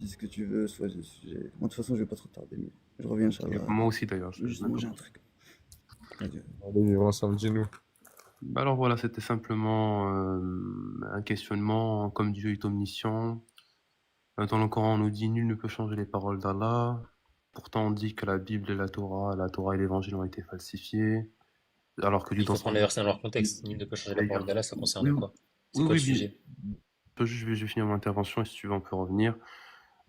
dis ce que tu veux, soit moi, de toute façon, je vais pas trop tarder, mais je reviens, Inch'Allah. Moi aussi d'ailleurs. Je vais juste manger un truc. Adieu. Allez, vivre ensemble, dis-nous. Alors voilà, c'était simplement un questionnement, comme Dieu est omniscient. Dans le Coran, on nous dit nul ne peut changer les paroles d'Allah. Pourtant, on dit que la Bible et la Torah et l'Évangile ont été falsifiés. Alors que Dieu Il dans faut prendre les son... versets dans leur contexte. Nul ne peut changer la parole d'Allah, ça concerne Oui, quoi? C'est oui, quoi oui, le sujet? je vais finir mon intervention et si tu veux, on peut revenir.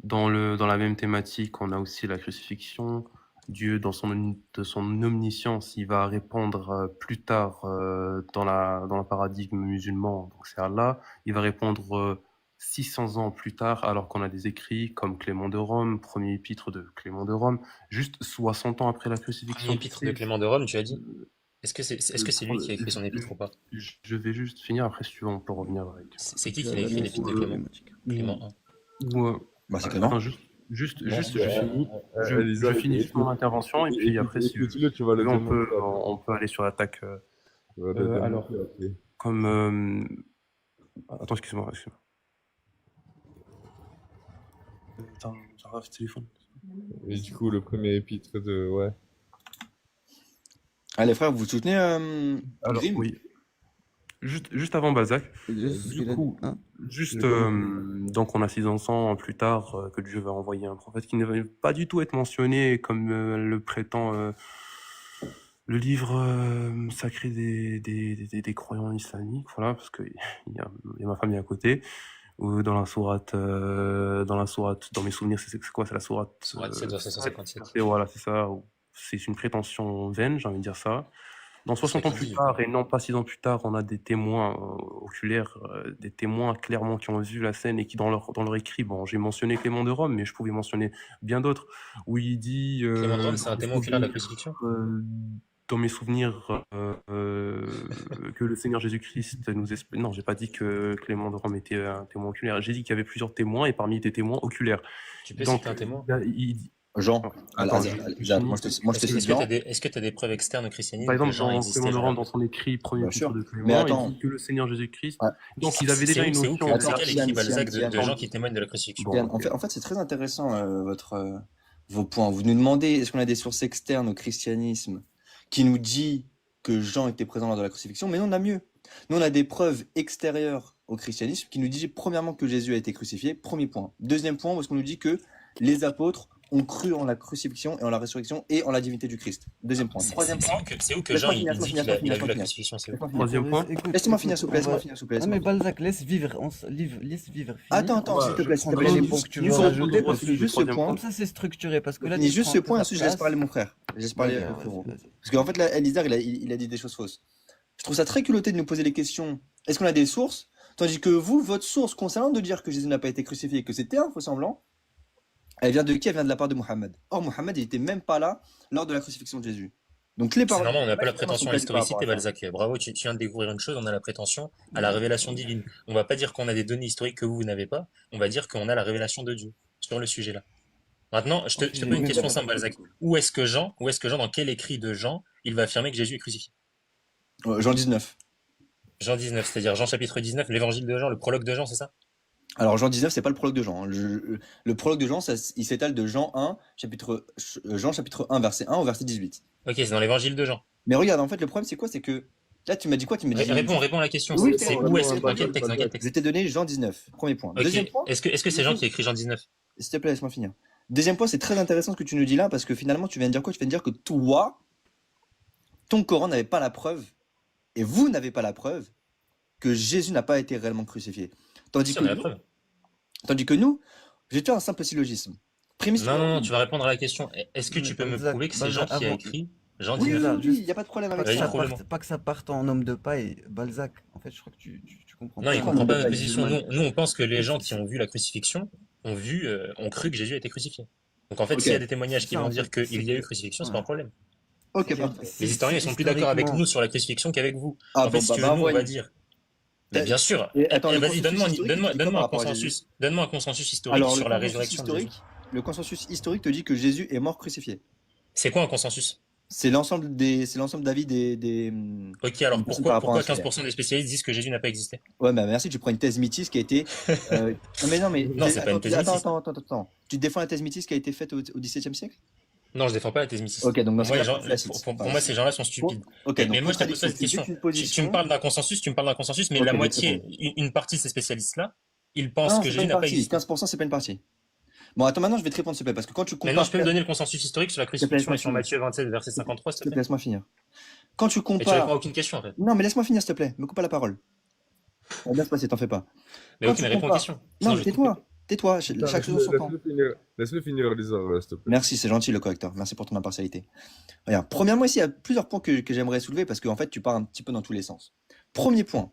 Dans la même thématique, on a aussi la crucifixion. Dieu, de son omniscience, il va répondre plus tard dans le paradigme musulman, donc c'est Allah. Il va répondre 600 ans plus tard, alors qu'on a des écrits comme Clément de Rome, premier épître de Clément de Rome, juste 60 ans après la crucifixion. Premier épître de Clément de Rome, tu as dit? Est-ce que c'est lui qui a écrit son épître ou pas? Je vais juste finir, après si tu veux, on peut revenir avec. C'est qui a écrit l'épître de Clément? Clément 1. Bah, c'est Clément. Attends, juste, Elisa, je finis juste mon intervention et puis après, si écoute-le, tu vas le démontrer. on peut aller sur l'attaque. Tu vas le démontrer alors, après. comme... Attends, excuse-moi. Attends, j'arrive ce téléphone. Et du coup, le premier épître de... Ouais. Ah, les frères, vous soutenez Alors, Grimm? oui. Juste avant Balzac. Du coup, hein, donc on a 600 ans plus tard que Dieu va envoyer un prophète qui ne va pas du tout être mentionné comme le prétend le livre sacré des croyants islamiques, voilà, parce que il y a ma famille à côté. Ou dans la sourate, dans mes souvenirs, c'est quoi? C'est la sourate. Sourate 7, verset 157. Et voilà, c'est ça. C'est une prétention vaine, j'ai envie de dire ça. Dans 60 ans plus tard, et non pas 6 ans plus tard, on a des témoins oculaires, des témoins clairement qui ont vu la scène et qui, dans leur écrit, bon, j'ai mentionné Clément de Rome, mais je pouvais mentionner bien d'autres, où il dit... Clément de Rome, c'est un témoin oculaire de la crucifixion? Dans mes souvenirs, que le Seigneur Jésus-Christ nous Non, j'ai pas dit que Clément de Rome était un témoin oculaire. J'ai dit qu'il y avait plusieurs témoins, et parmi les témoins oculaires. Tu peux citer un témoin? Jean, Attends, moi je te cite Jean. Est-ce que tu as des preuves externes au christianisme? Par exemple, que Jean dans existait Clément de Rome, vraiment? dans son écrit premier Bien épître sûr. de Clément, Mais attends. il dit que le Seigneur Jésus-Christ. Ouais. Donc ils avaient déjà une C'est où notion. c'est quel écrit Balzac de Yann, gens qui témoignent de la crucifixion? Yann, en fait, c'est très intéressant vos points. Vous nous demandez est-ce qu'on a des sources externes au christianisme qui nous dit que Jean était présent lors de la crucifixion, mais nous on a mieux. Nous on a des preuves extérieures au christianisme qui nous disent premièrement que Jésus a été crucifié, premier point. Deuxième point, où est-ce qu'on nous dit que les apôtres ont cru en la crucifixion et en la résurrection et en la divinité du Christ. Deuxième point. Troisième point. C'est où que Jean il dit qu'il a vu la crucifixion? C'est où? Troisième point. Laisse-moi finir, s'il vous plaît. Non mais Balzac, laisse vivre. Laisse vivre. Attends, s'il te plaît. Les points que tu veux rajouter, parce que juste ce point. comme ça c'est structuré. Parce que là, Finis juste ce point, ensuite je laisse parler mon frère. Je laisse parler mon frérot. Parce qu'en fait, là, Elisa, il a dit des choses fausses. Je trouve ça très culotté de nous poser les questions. Est-ce qu'on a des sources? Tandis que vous, votre source concernant de dire que Jésus n'a pas été crucifié et que c'était un faux semblant, elle vient de qui? Elle vient de la part de Mohammed. Or, Mohammed, il était même pas là lors de la crucifixion de Jésus. Donc, les C'est paroles. normal, on n'a pas la prétention à l'historicité, Balzac. Bravo, tu viens de découvrir une chose, on a la prétention à la révélation divine. On va pas dire qu'on a des données historiques que vous n'avez pas, on va dire qu'on a la révélation de Dieu sur le sujet-là. Maintenant, je te pose une question simple, Balzac. Où est-ce que Jean, dans quel écrit de Jean, il va affirmer que Jésus est crucifié? Jean 19. Jean 19, c'est-à-dire Jean chapitre 19, l'évangile de Jean, le prologue de Jean, c'est ça? Alors, Jean 19, c'est pas le prologue de Jean. Le prologue de Jean, il s'étale de Jean 1, chapitre 1, verset 1 au verset 18. Ok, c'est dans l'évangile de Jean. Mais regarde, en fait, le problème, c'est quoi? C'est que là, tu m'as dit quoi? Tu m'as dit. Réponds à la question. Oui, c'est où est-ce que, dans quel texte? Je t'ai donné Jean 19, premier point. Ok. Deuxième point. Est-ce que c'est Jean qui a écrit Jean 19? S'il te plaît, laisse-moi finir. Deuxième point, c'est très intéressant ce que tu nous dis là, parce que finalement, tu viens de dire quoi? Tu viens de dire que toi, ton Coran n'avait pas la preuve, et vous n'avez pas la preuve, que Jésus n'a pas été réellement crucifié. Tandis Si, on a la preuve. que nous, je vais te faire un simple syllogisme. Non, tu vas répondre à la question. Est-ce que tu peux me prouver que c'est Jean qui a écrit Jean 19? Oui, il n'y a pas de problème avec ça. Pas que ça parte en homme de paille, Balzac. En fait, je crois que tu comprends Non, pas. il comprend pas notre position. Nous, on pense que les gens qui ont vu la crucifixion ont cru que Jésus a été crucifié. Donc en fait, s'il y a des témoignages qui vont dire qu'il y a eu crucifixion, c'est pas un problème. Ok, parfait. Les historiens, ils sont plus d'accord avec nous sur la crucifixion qu'avec vous. En fait, si tu veux, nous, on va dire. Mais bien sûr. Vas-y, donne-moi un consensus. Donne-moi un consensus historique sur la résurrection de Jésus. Le consensus historique te dit que Jésus est mort crucifié. C'est quoi un consensus? C'est l'ensemble d'avis Ok, alors des personnes par rapport à pourquoi un sujet. 15% des spécialistes disent que Jésus n'a pas existé? Ouais, bah merci, tu prends une thèse mythiste qui a été. Non, mais Non, c'est pas une thèse mythiste. attends. Tu défends la thèse mythiste qui a été faite au XVIIe siècle? Non, je défends pas la thèse mythiste. Ok, donc dans Pour ce moi, cas-là, les gens, tu la cites. pour moi, ces gens-là sont stupides. Ok, Mais donc moi, je te pose contradiction, cette question. c'est une Tu position. me parles d'un consensus, mais Ok, la je vais te moitié, répondre. une partie de ces spécialistes-là, ils pensent Non, que c'est pas Jésus une n'a pas partie. existé. 15%, c'est pas une partie. Bon, attends, maintenant, je vais te répondre, s'il te plaît, parce que quand tu Maintenant, compares. je peux me donner le consensus historique sur la S'il te plaît, crucifixion laisse-moi et sur finir. Matthieu 27, verset 53, s'il S'il te te plaît, plaît? laisse-moi finir. Quand tu Et tu réponds compares. à aucune question, en fait. Non, mais laisse-moi finir, s'il te plaît. Me coupe pas la parole. Ça va bien se passer, t'en fais pas. Mais Quand ok, tu mais réponds aux compares. questions. Non, Sinon, mais je vais te couper. tais-toi. Putain, Chaque chose en son temps. laisse-le finir, Lisa, s'il te plaît. Merci, c'est gentil, le correcteur. Merci pour ton impartialité. Regarde, premièrement, ici, il y a plusieurs points que j'aimerais soulever parce qu'en fait, tu pars un petit peu dans tous les sens. Premier point,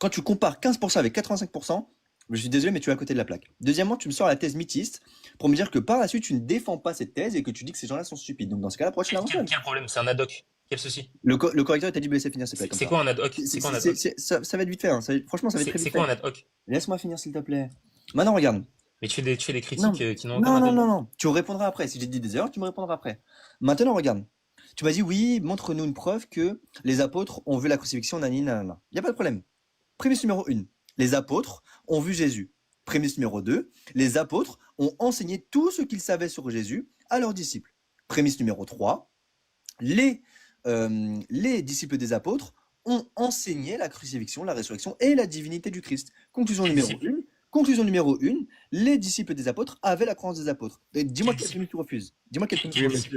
quand tu compares 15% avec 85%, je suis désolé, mais tu es à côté de la plaque. Deuxièmement, tu me sors la thèse mythiste pour me dire que par la suite, tu ne défends pas cette thèse et que tu dis que ces gens-là sont stupides. Donc, dans ce cas-là, pourquoi tu la mentionnes? Quel problème? C'est un ad hoc. Quel souci? Le correcteur t'a dit de laisser finir, s'il te plaît. C'est quoi un ad hoc? C'est quoi un ad hoc? Ça va être vite fait. Hein. Franchement, ça va être très C'est vite quoi fait. un ad hoc? Laisse-moi finir, s'il te plaît. Maintenant, regarde. Mais tu fais des critiques Non, qui n'ont aucun intérêt. non. Tu répondras après. Si j'ai dit des erreurs, tu me répondras après. Maintenant, regarde. Tu m'as dit, oui, montre-nous une preuve que les apôtres ont vu la crucifixion, nanana. Il n'y a pas de problème. Prémisse numéro 1. Les apôtres ont vu Jésus. Prémisse numéro 2. Les apôtres ont enseigné tout ce qu'ils savaient sur Jésus à leurs disciples. Prémisse numéro 3. Les disciples des apôtres ont enseigné la crucifixion, la résurrection et la divinité du Christ. Conclusion numéro 1, les disciples des apôtres avaient la croyance des apôtres. Dis-moi quelle prémisse tu refuses. Dis-moi quelle prémisse.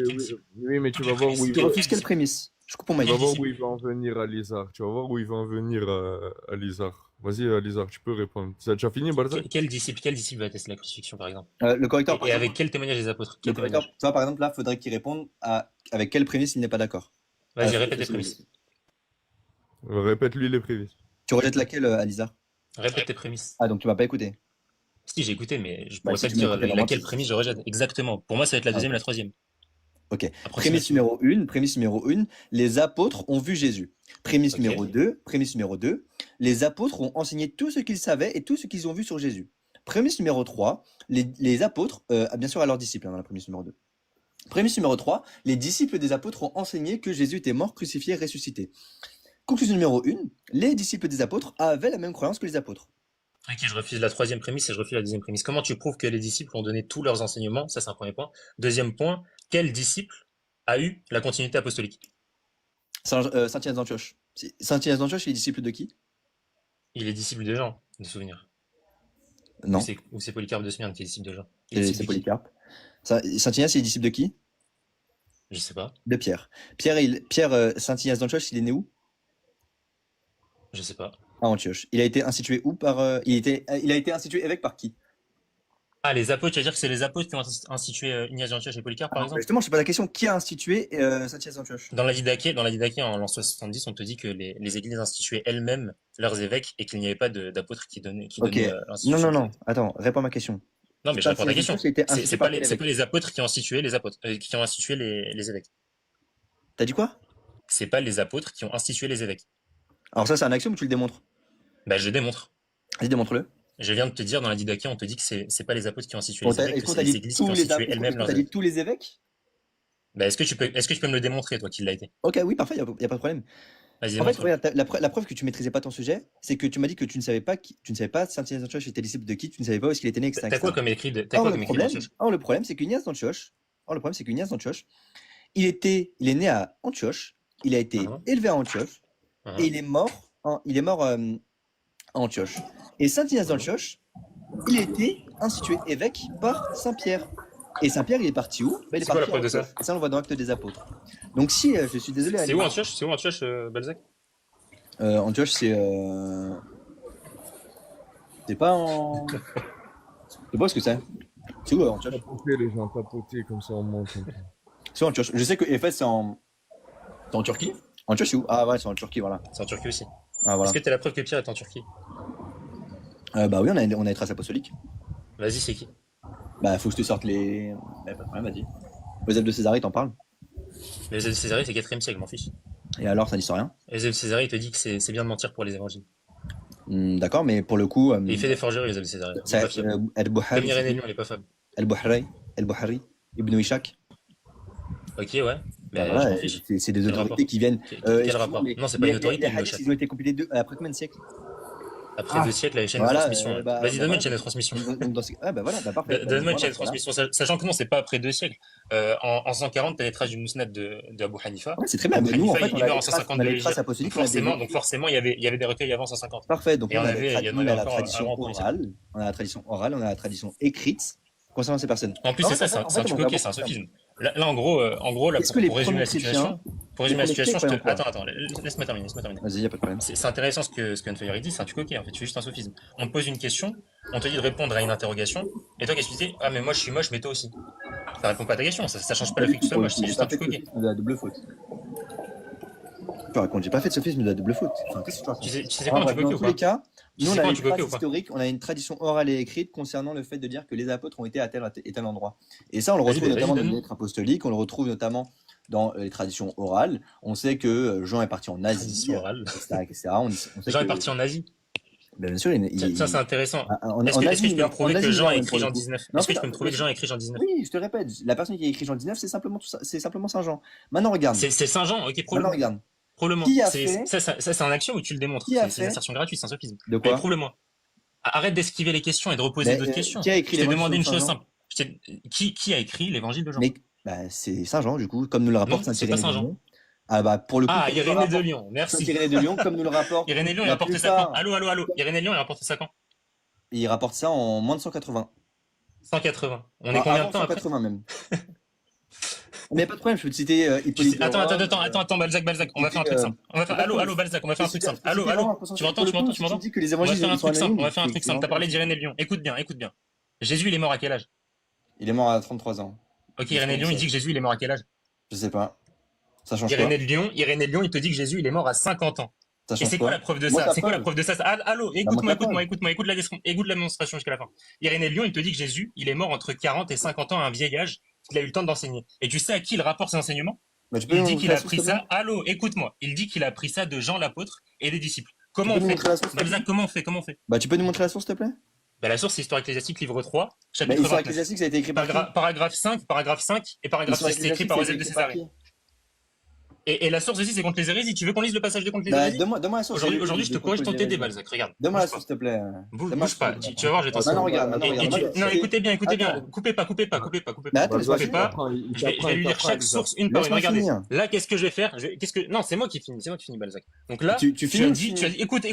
Oui, mais tu vas voir où il Tu va. refuses quelle prémisse? Je coupe mon Tu mic. vas voir où il va en venir, Alizar. Tu vas voir où il va en venir, Alizar. Vas-y, Alizar, tu peux répondre. Tu as fini, Balzac? Quel disciple va attester la crucifixion, par exemple? Le correcteur, par Et exemple, avec quel témoignage des apôtres? le correcteur, tu vois, par exemple, là, faudrait qu'il réponde avec quelle prémisse il n'est pas d'accord. Vas-y, répète tes prémices. Répète-lui les prémices. Tu rejettes laquelle, Alizar? Répète tes prémices. Ah, donc tu m'as pas écouté. Si, j'ai écouté, mais je Bah, pourrais si pas te tu m'as dire écouté, vraiment, laquelle prémisse je rejette. Exactement. Pour moi, ça va être la deuxième et la troisième. Ok. Approximation. Prémisse numéro 1, les apôtres ont vu Jésus. Prémisse Ok. numéro 2, les apôtres ont enseigné tout ce qu'ils savaient et tout ce qu'ils ont vu sur Jésus. Prémisse numéro 3, les apôtres, bien sûr à leurs disciples, hein, dans la prémisse numéro 2. Prémisse numéro 3, les disciples des apôtres ont enseigné que Jésus était mort, crucifié, ressuscité. Conclusion numéro 1, les disciples des apôtres avaient la même croyance que les apôtres. Ok, je refuse la troisième prémisse et je refuse la deuxième prémisse. Comment tu prouves que les disciples ont donné tous leurs enseignements? Ça, c'est un premier point. Deuxième point, quel disciple a eu la continuité apostolique? Saint-Ignace d'Antioche. Saint-Ignace d'Antioche, il est disciple de qui? Il est disciple de Jean, de souvenir. Non, Ou c'est Polycarpe de Smyrne qui est disciple de Jean. Il est disciple c'est de qui? Polycarpe. Saint-Ignace, il est disciple de qui? Je sais pas. De Pierre. Saint-Ignace d'Antioche, il est né où? Je sais pas. À Antioche. Il a été institué où par. Il a été institué évêque par qui? Ah, les apôtres, tu veux dire que c'est les apôtres qui ont institué Ignace d'Antioche et Polycarpe, par exemple? Justement, je sais pas la question. Qui a institué Saint-Ignace d'Antioche? Dans la Didaché, en l'an 70, on te dit que les églises instituaient elles-mêmes leurs évêques et qu'il n'y avait pas d'apôtres qui donnaient Ok. l'institution. Non. Attends, réponds à ma question. Non, mais je réponds à ta question. Saint-Ignace d'Antioche, il a été institué C'est par pas quel c'est évêque? pas les apôtres qui ont institué les apôtres, qui ont institué les évêques. T'as dit quoi? C'est pas les apôtres qui ont institué les évêques. Alors ça, c'est un axiome ou tu le démontres? Bah, je démontre. Vas-y, démontre-le. Je viens de te dire, dans la Didaché, on te dit que c'est pas les apôtres qui ont institué Bon, les évêques, est-ce que qu'on c'est t'a les dit églises tous qui ont les institué apôtres? elles-mêmes Est-ce qu'on leurs t'a dit évêques. tous les évêques? Bah, est-ce que tu peux me le démontrer, toi, qu'il l'a été? Ok, oui, parfait, y a pas de problème. Vas-y, En fait, démontre. regarde, la preuve que tu maîtrisais pas ton sujet, c'est que tu m'as dit que tu ne savais pas Saint-Ignace d'Antioche était disciple de qui, tu ne savais pas où est-ce qu'il était né, etc. T'as quoi comme écrit Or, dans le problème, c'est qu'Ignace d'Antioche, il est né à Antioche, il a été Uh-huh. élevé à Antioche, Uh-huh. et il est mort à Antioche. Et Saint-Ignace d'Antioche, il a été institué évêque par Saint-Pierre. Et Saint-Pierre, il est parti où? Il est C'est quoi la parti preuve de à ça? Antioche. Et ça, on le voit dans l'Acte des Apôtres. Donc si, je suis désolé. C'est où Antioche? Balzac? Antioche, c'est pas en. Je sais pas ce que c'est. C'est où Antioche? Tapoter les gens, tapoter, comme ça on monte. C'est où Antioche? Je sais que Éphèse, c'est en Turquie. Antioche, c'est où? Ah ouais, c'est en Turquie, voilà. C'est en Turquie aussi. Ah, voilà. Est-ce que t'as la preuve que Pierre est en Turquie? Bah oui, on a les traces apostoliques. Vas-y, c'est qui? Bah, faut que je te sorte les. Bah, pas de problème, vas-y. Joseph de Césarée, t'en parles. Mais Eusèbe de Césarée, c'est 4e siècle, m'en fiche. Et alors, ça dit rien. Eusèbe de Césarée, il te dit que c'est bien de mentir pour les évangiles. D'accord, mais pour le coup. Et il fait des forgeries, Eusèbe de Césarée. Il est ça, pas fiable. Comme El-Buhari, Irénée de Lyon, il est pas fiable. El-Buhari, Ibn Ishaq. Ok, ouais. Bah Ben, je voilà, m'en fiche. c'est des Quel autorités rapport? qui viennent. Quel Excuse-moi, rapport? mais Non, c'est pas une autorité, les le hadiths, chat. ils ont été compilés après combien de siècles? Après 2 siècles, la chaîne de Voilà, transmission. Ouais. bah, Vas-y, bah donne-moi une voilà. chaîne de transmission. Ah bah voilà, bah parfait. Bah, Donne-moi une voilà, chaîne de voilà. transmission, sachant que non, c'est pas après 2 siècles. En 140, t'as les traces du Mousnad de Abu Hanifa. Ouais, c'est très bien. Abu Mais nous, en Hanifa, fait, il meurt en on 150 a de les traces l'Hégire. apostoliques, on a des Donc écrits. forcément, il y avait des recueils avant 150. Parfait. Donc Et nous, il y en on avait a la encore tradition avant au 1er siècle. orale, on a la tradition orale, on a la tradition écrite concernant ces personnes. En plus, En c'est fait, ça, c'est un on va truc ok, voir c'est un ça. sophisme. Là, là, Est-ce que les pour résumer premiers la chrétiens, situation, je te... croyaient en quoi? Attends, laisse-moi terminer, laisse-moi terminer. Vas-y, y a pas de problème. C'est intéressant ce que Nfayori dit, c'est un truc ok, en fait, c'est juste un sophisme. On te pose une question, on te dit de répondre à une interrogation, et toi, qu'est-ce que tu dis? Ah, mais moi, je suis moche, mais toi aussi. Ça répond pas à ta question, ça change pas Pas le du fait que tu tout, sois pour le moche, coup, c'est j'ai juste pas un fait truc de ok. sophisme de la double faute. Tu racontes, j'ai pas fait de sophisme de la double faute. Enfin, qu'est-ce que tu racontes? Tu sais quoi un Bref, truc ok dans ou tous les pas? cas, Tu nous, on sais a quoi un les truc ok traces ou pas? historiques, on a une tradition orale et écrite concernant le fait de dire que les apôtres ont été à tel et tel endroit. Et ça, on le Vas-y, retrouve vas-y, notamment dans les donne-nous. lettres apostoliques, on le retrouve notamment dans les traditions orales. On sait que Jean est parti en Asie, Tradition orale. etc., etc. On sait Jean est que, parti en Asie. ben, bien sûr, Ça, c'est intéressant. en Est-ce que Asie, tu peux me prouver que il Jean a meurt même écrit pour le Jean coup. 19? Mais en Est-ce que fait, tu peux me prouver que Jean a écrit Jean 19? oui, je te répète, la personne qui a écrit Jean 19, c'est simplement Saint Jean. Maintenant, regarde. C'est Saint Jean, ok, Maintenant, prouve-le-moi. regarde. Prouve-le-moi. Qui a C'est fait, c'est un action où tu le démontres. qui a C'est une fait, assertion gratuite, c'est un sophisme. de Mais quoi? prouve-le-moi. Arrête d'esquiver les questions et de reposer Mais, d'autres questions. qui a écrit Je t'ai l'évangile demandé de une Saint chose Jean? simple. Qui a écrit l'évangile de Jean? Mais bah, c'est Saint Jean, du coup, comme nous le rapporte Non, Saint c'est pas Irénée Saint de Jean. Lyon. Ah bah pour le coup, Ah, comme nous le Irénée de rapporte Lyon, Saint merci. Irénée de Lyon, comme nous le rapporte Irénée de Lyon, il la rapporte ça quand? plupart, Allô, Irénée de Lyon, il rapporte ça quand? il rapporte ça en moins de 180. 180. On est Ah, combien avant de temps après? 180 même. Mais pas de problème, je peux te citer Hippolyte de Rome, Attends, Balzac, on va faire un citer, truc simple. y a pas de Allô, problème. Balzac, on va faire un truc simple. Je peux citer Allô, vraiment un tu pour m'entends, le coup, tu si tu m'entends? me dis que les On va évangiles faire un ils sont truc simple, on anonymes, va faire un truc c'est simple. T'as vraiment parlé possible. d'Irénée de Lyon. Écoute bien. Jésus, il est mort à quel âge? Il est mort à 33 ans. Ok, Il Irénée de Lyon, il dit que Jésus, il est mort à quel âge? Je sais pas. Ça change quoi? Irénée de Lyon, il te dit que Jésus, il est mort à 50 ans. Ça Et change c'est quoi quoi? la preuve de Moi ça? ta C'est quoi la preuve. preuve de ça? Allô, Bah moi ta preuve. écoute la démonstration jusqu'à la fin. Irénée de Lyon, il te dit que Jésus, il est mort entre 40 et 50 ans à un vieil âge, qu'il a eu le temps d'enseigner. Et tu sais à qui il rapporte ses enseignements? Bah tu peux Il nous dit montrer qu'il la a source pris s'il te plaît? ça. Allô, écoute-moi. Il dit qu'il a pris ça de Jean l'apôtre et des disciples. Tu Comment peux on nous fait? montrer la source s'il te plaît? Balzac, comment on fait? Bah tu peux nous montrer la source s'il te plaît? Bah, la source, c'est Histoire ecclésiastique, livre 3, Bah chapitre Histoire 29. ecclésiastique ça a été écrit par qui? Paragraphe 5 et paragraphe Histoire 6, c'est écrit ecclésiastique par ça a été Eusèbe de écrit par Césarée. qui? Et la source aussi, c'est contre les hérésies. Tu veux qu'on lise le passage de contre les Bah hérésies? donne-moi la source. Aujourd'hui, je te corrige ton TD, Balzac. Regarde. Donne-moi la Bouge pas. source s'il te plaît. Bouge Donne-moi la bouge pas. source. Tu vas voir, je vais Maintenant t'enseigner. regarde, maintenant Et regarde. tu... Non, écoutez bien. Attends, Coupez pas. Mais attends, laisse-moi Coupez finir. pas. Je vais lui lire chaque source une par une. Laisse-moi Regardez. finir. Là, qu'est-ce que je vais faire? Non, c'est moi qui finis, Balzac. Donc là, Tu tu finis as ou dit, tu finis? écoute.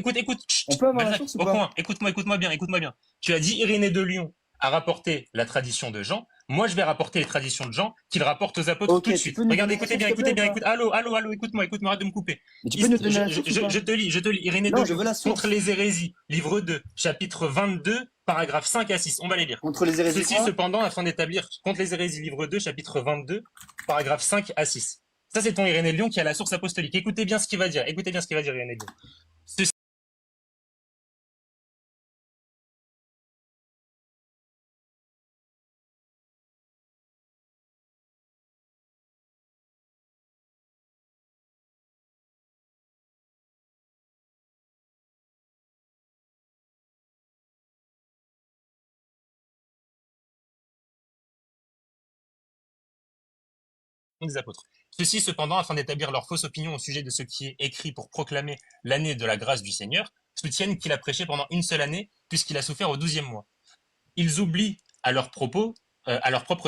On peut avoir la Balzac, source ou au pas? point. Écoute-moi bien. Tu as dit Irénée de Lyon a rapporté la tradition de Jean. Moi, je vais rapporter les traditions de Jean qu'il rapporte aux apôtres Ok, tout de tu suite. peux nous Regardez, donner la écoutez source, s'il te bien. plaît, ou pas? Allô, écoute-moi, arrête de me couper. Mais tu peux nous donner la source ou pas? Je te lis, Irénée de Non, je Lyon, veux la source. contre les hérésies, livre 2, chapitre 22, paragraphe 5 à 6. On va les lire. Contre les hérésies Ceci, quoi? cependant, afin d'établir contre les hérésies, livre 2, chapitre 22, paragraphe 5 à 6. Ça, c'est ton Irénée de Lyon qui a la source apostolique. Écoutez bien ce qu'il va dire, Irénée de Lyon. Ceci des apôtres. Ceci, cependant, afin d'établir leur fausse opinion au sujet de ce qui est écrit pour proclamer l'année de la grâce du Seigneur, soutiennent qu'il a prêché pendant une seule année, puisqu'il a souffert au 12e mois. Ils oublient à leur propre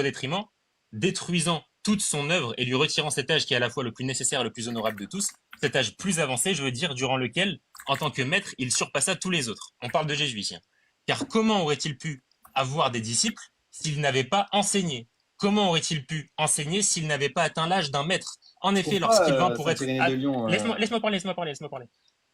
détriment, détruisant toute son œuvre et lui retirant cet âge qui est à la fois le plus nécessaire et le plus honorable de tous, cet âge plus avancé, je veux dire, durant lequel, en tant que maître, il surpassa tous les autres. On parle de Jésus ici. Car comment aurait-il pu avoir des disciples s'il n'avait pas enseigné? Comment aurait-il pu enseigner s'il n'avait pas atteint l'âge d'un maître? En effet, lorsqu'il vint pour être... Saint-Irénée de Lyon, Laisse-moi parler.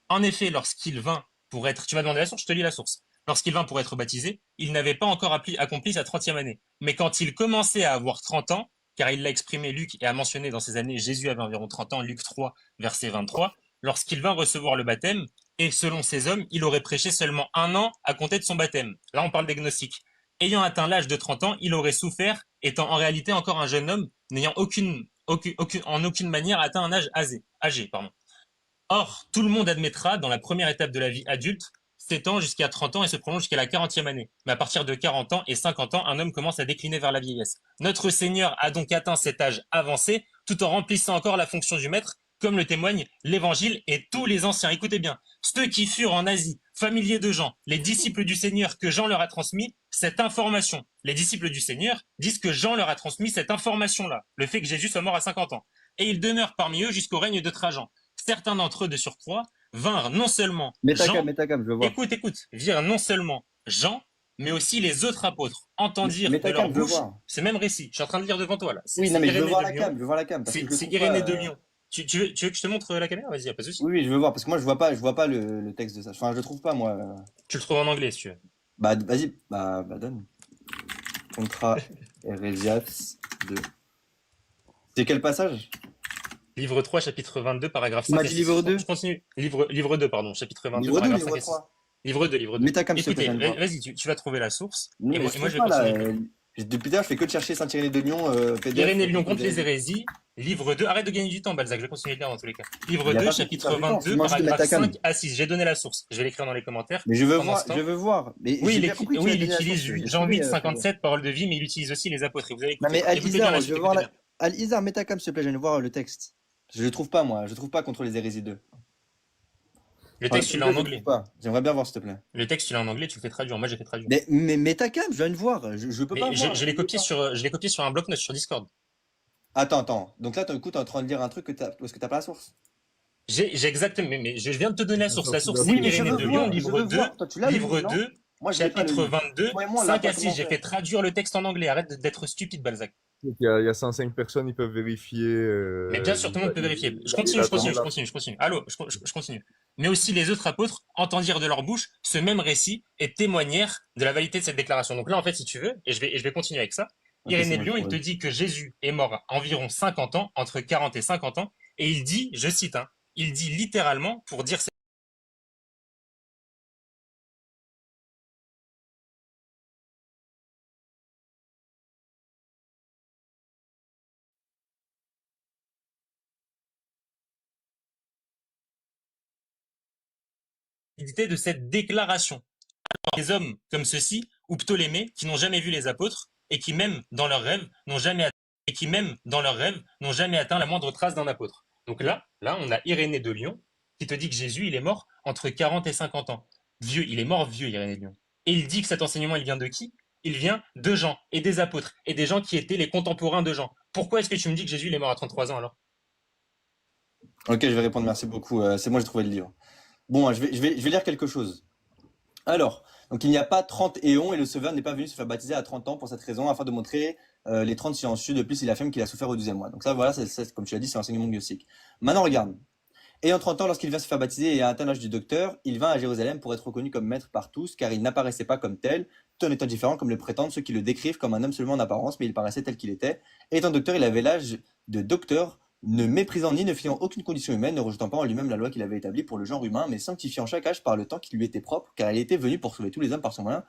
En effet, lorsqu'il vint pour être... Tu m'as demandé la source, je te lis la source. Lorsqu'il vint pour être baptisé, il n'avait pas encore accompli sa 30e année. Mais quand il commençait à avoir 30 ans, car il l'a exprimé Luc et a mentionné dans ces années, Jésus avait environ 30 ans, Luc 3, verset 23, lorsqu'il vint recevoir le baptême, et selon ces hommes, il aurait prêché seulement 1 an à compter de son baptême. Là, on parle des gnostiques. Ayant atteint l'âge de 30 ans, il aurait souffert, étant en réalité encore un jeune homme, n'ayant en aucune manière atteint un âge âgé. Or, tout le monde admettra, dans la première étape de la vie adulte, s'étend jusqu'à 30 ans et se prolonge jusqu'à la 40e année. Mais à partir de 40 ans et 50 ans, un homme commence à décliner vers la vieillesse. Notre Seigneur a donc atteint cet âge avancé, tout en remplissant encore la fonction du maître, comme le témoignent l'Évangile et tous les anciens. Écoutez bien, ceux qui furent en Asie, familiers de Jean, les disciples du Seigneur que Jean leur a transmis cette information. Les disciples du Seigneur disent que Jean leur a transmis cette information-là, le fait que Jésus soit mort à 50 ans. Et il demeure parmi eux jusqu'au règne de Trajan. Certains d'entre eux, de surcroît, vinrent non seulement Jean, Métacam, je veux voir. écoute, virent non seulement Jean, mais aussi les autres apôtres, entendirent de leur Métacam, je veux bouche voir. ce même récit. Je suis en train de lire devant toi, là. Oui, non, mais je veux Irénée voir de la Lyon. cam, je veux voir la cam. Parce que je le C'est trouve Irénée pas, de Lyon. Tu veux que je te montre la caméra? Vas-y, y a pas de souci. Oui, je veux voir, parce que moi, je vois pas le texte de ça. Enfin, je le trouve pas, moi. Tu le trouves en anglais, si tu veux. Bah, vas-y, bah, donne. Contra Heresias 2. C'est quel passage? Livre 3, chapitre 22, paragraphe Tu 5 m'as à dit 6. livre 2? Je continue. Livre 2, pardon, chapitre 22, Livre 2 ou paragraphe 5 livre à 6. 3? Livre 2, livre 2. Métacam, s'il te plaît, Écoutez, je viens de voir. vas-y, tu vas trouver la source. Non, Et mais moi, je et moi, trouve je vais pas, là. continuer. Depuis tard, je fais que de chercher Saint-Irénée de Lyon, PDF. Irénée de Lyon contre les hérésies, livre 2. Arrête de gagner du temps, Balzac, je vais continuer de lire dans tous les cas. Livre Il y a 2, pas de chapitre super du temps, 22, c'est moi juste de paragraphe Métacam. 5 à 6. J'ai donné la source. Je vais l'écrire dans les commentaires. Mais je veux Pendant voir, ce temps, je veux voir. Mais oui, j'ai il, bien compris que tu oui, m'as il donné la utilise source. J'ai Jean suivi, 8, Fabien. 57, parole de vie, mais il utilise aussi les apôtres. Et vous avez Non, mais écouté bien Al-Izar, la je suite, veux voir écoutez bien. Al-Izar, Métacam, s'il te plaît, je viens de voir le texte. Je le trouve pas, moi. Je le trouve pas contre les hérésies 2. Le Enfin, texte, tu le l'as en 2, je le anglais. trouve pas. J'aimerais bien voir, s'il te plaît. Le texte, tu l'as en anglais, tu le fais traduire. Moi, j'ai fait traduire. Mais Métacam, je viens de voir. Je peux pas Mais voir. je l'ai copié sur un bloc-notes sur Discord. Attends. Donc là, du coup, t'es en train de lire un truc parce que t'as pas la source. J'ai exactement, mais je viens de te donner la source. La source, c'est Oui, mais je Irénée veux de Lyon, voir, je livre veux 2, voir. Toi, tu l'as le livre livre, non? 2, Moi, je l'ai pas le chapitre livre. 22, Toi et moi, on l'a 5 pas à 6. J'ai commencé. fait traduire le texte en anglais. Arrête d'être stupide, Balzac. Il y a 105 personnes, ils peuvent vérifier. Mais bien sûr, tout le monde peut vérifier. Je continue. Allô, je continue. Mais aussi les autres apôtres entendirent de leur bouche ce même récit et témoignèrent de la validité de cette déclaration. Donc là, en fait, si tu veux, et je vais continuer avec ça, Ok, Irénée c'est de bon, Lyon, je il te pourrais. dit que Jésus est mort à environ 50 ans, entre 40 et 50 ans, et il dit, je cite, hein, il dit littéralement, pour dire cette validité de cette déclaration. Des hommes comme ceux-ci, ou Ptolémée, qui n'ont jamais vu les apôtres, et qui même dans leurs rêves n'ont jamais atteint la moindre trace d'un apôtre. Donc là, on a Irénée de Lyon qui te dit que Jésus, il est mort entre 40 et 50 ans. Vieux, il est mort vieux, Irénée de Lyon. Et il dit que cet enseignement, il vient de qui? Il vient de Jean et des apôtres et des gens qui étaient les contemporains de Jean. Pourquoi est-ce que tu me dis que Jésus, il est mort à 33 ans alors? Ok, je vais répondre, merci beaucoup. C'est moi, j'ai trouvé le livre. Bon, je vais lire quelque chose. Alors, donc il n'y a pas 30 éons et le Sauveur n'est pas venu se faire baptiser à 30 ans pour cette raison, afin de montrer les 30 silencieux. De plus, il affirme qu'il a souffert au 12e mois. Donc ça, voilà, comme tu l'as dit, c'est l'enseignement gnostique. Maintenant, regarde. Ayant 30 ans, lorsqu'il vient se faire baptiser et a atteint l'âge du docteur, il vint à Jérusalem pour être reconnu comme maître par tous, car il n'apparaissait pas comme tel, tout en étant différent comme le prétendent ceux qui le décrivent comme un homme seulement en apparence, mais il paraissait tel qu'il était. Étant docteur, il avait l'âge de docteur, ne méprisant ni ne fiant aucune condition humaine, ne rejetant pas en lui-même la loi qu'il avait établie pour le genre humain, mais sanctifiant chaque âge par le temps qui lui était propre, car il était venu pour sauver tous les hommes par son moyen,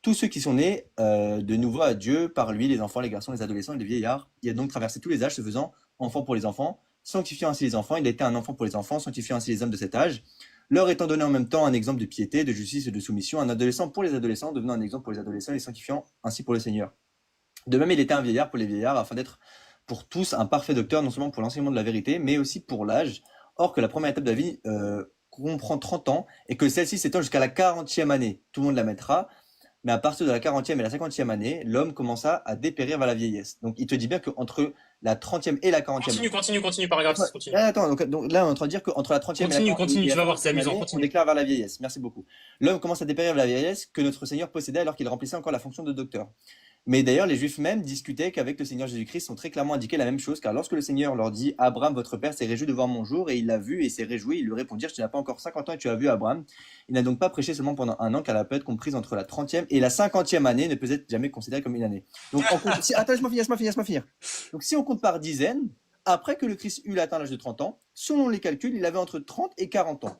tous ceux qui sont nés de nouveau à Dieu par lui, les enfants, les garçons, les adolescents et les vieillards. Il a donc traversé tous les âges, se faisant enfant pour les enfants, sanctifiant ainsi les enfants. Il a été un enfant pour les enfants, sanctifiant ainsi les hommes de cet âge, leur étant donné en même temps un exemple de piété, de justice et de soumission, un adolescent pour les adolescents, devenant un exemple pour les adolescents et sanctifiant ainsi pour le Seigneur. De même, il était un vieillard pour les vieillards, afin d'être pour tous un parfait docteur, non seulement pour l'enseignement de la vérité, mais aussi pour l'âge. Or que la première étape de la vie comprend 30 ans, et que celle-ci s'étend jusqu'à la 40e année. Tout le monde la mettra, mais à partir de la 40e et la 50e année, l'homme commença à dépérir vers la vieillesse. Donc il te dit bien qu'entre la 30e et la 40e... Continue, paragraphe 6, continue. Attends, donc là on est en train de dire qu'entre la 30e et la 40e tu vas voir, c'est amusant, année, on continue. déclare vers la vieillesse. Merci beaucoup. L'homme commence à dépérir vers la vieillesse que notre Seigneur possédait alors qu'il remplissait encore la fonction de docteur. Mais d'ailleurs, les Juifs même discutaient qu'avec le Seigneur Jésus-Christ sont très clairement indiqués la même chose, car lorsque le Seigneur leur dit « Abraham, votre père, s'est réjoui de voir mon jour, et il l'a vu et s'est réjoui », ils lui répondirent « Tu n'as pas encore 50 ans et tu as vu Abraham ». Il n'a donc pas prêché seulement pendant un an, car elle peut être comprise entre la 30e et la 50e année, ne peut être jamais considérée comme une année. Donc, attends, laisse-moi finir. Donc, si on compte par dizaines, après que le Christ eut atteint l'âge de 30 ans, selon les calculs, il avait entre 30 et 40 ans.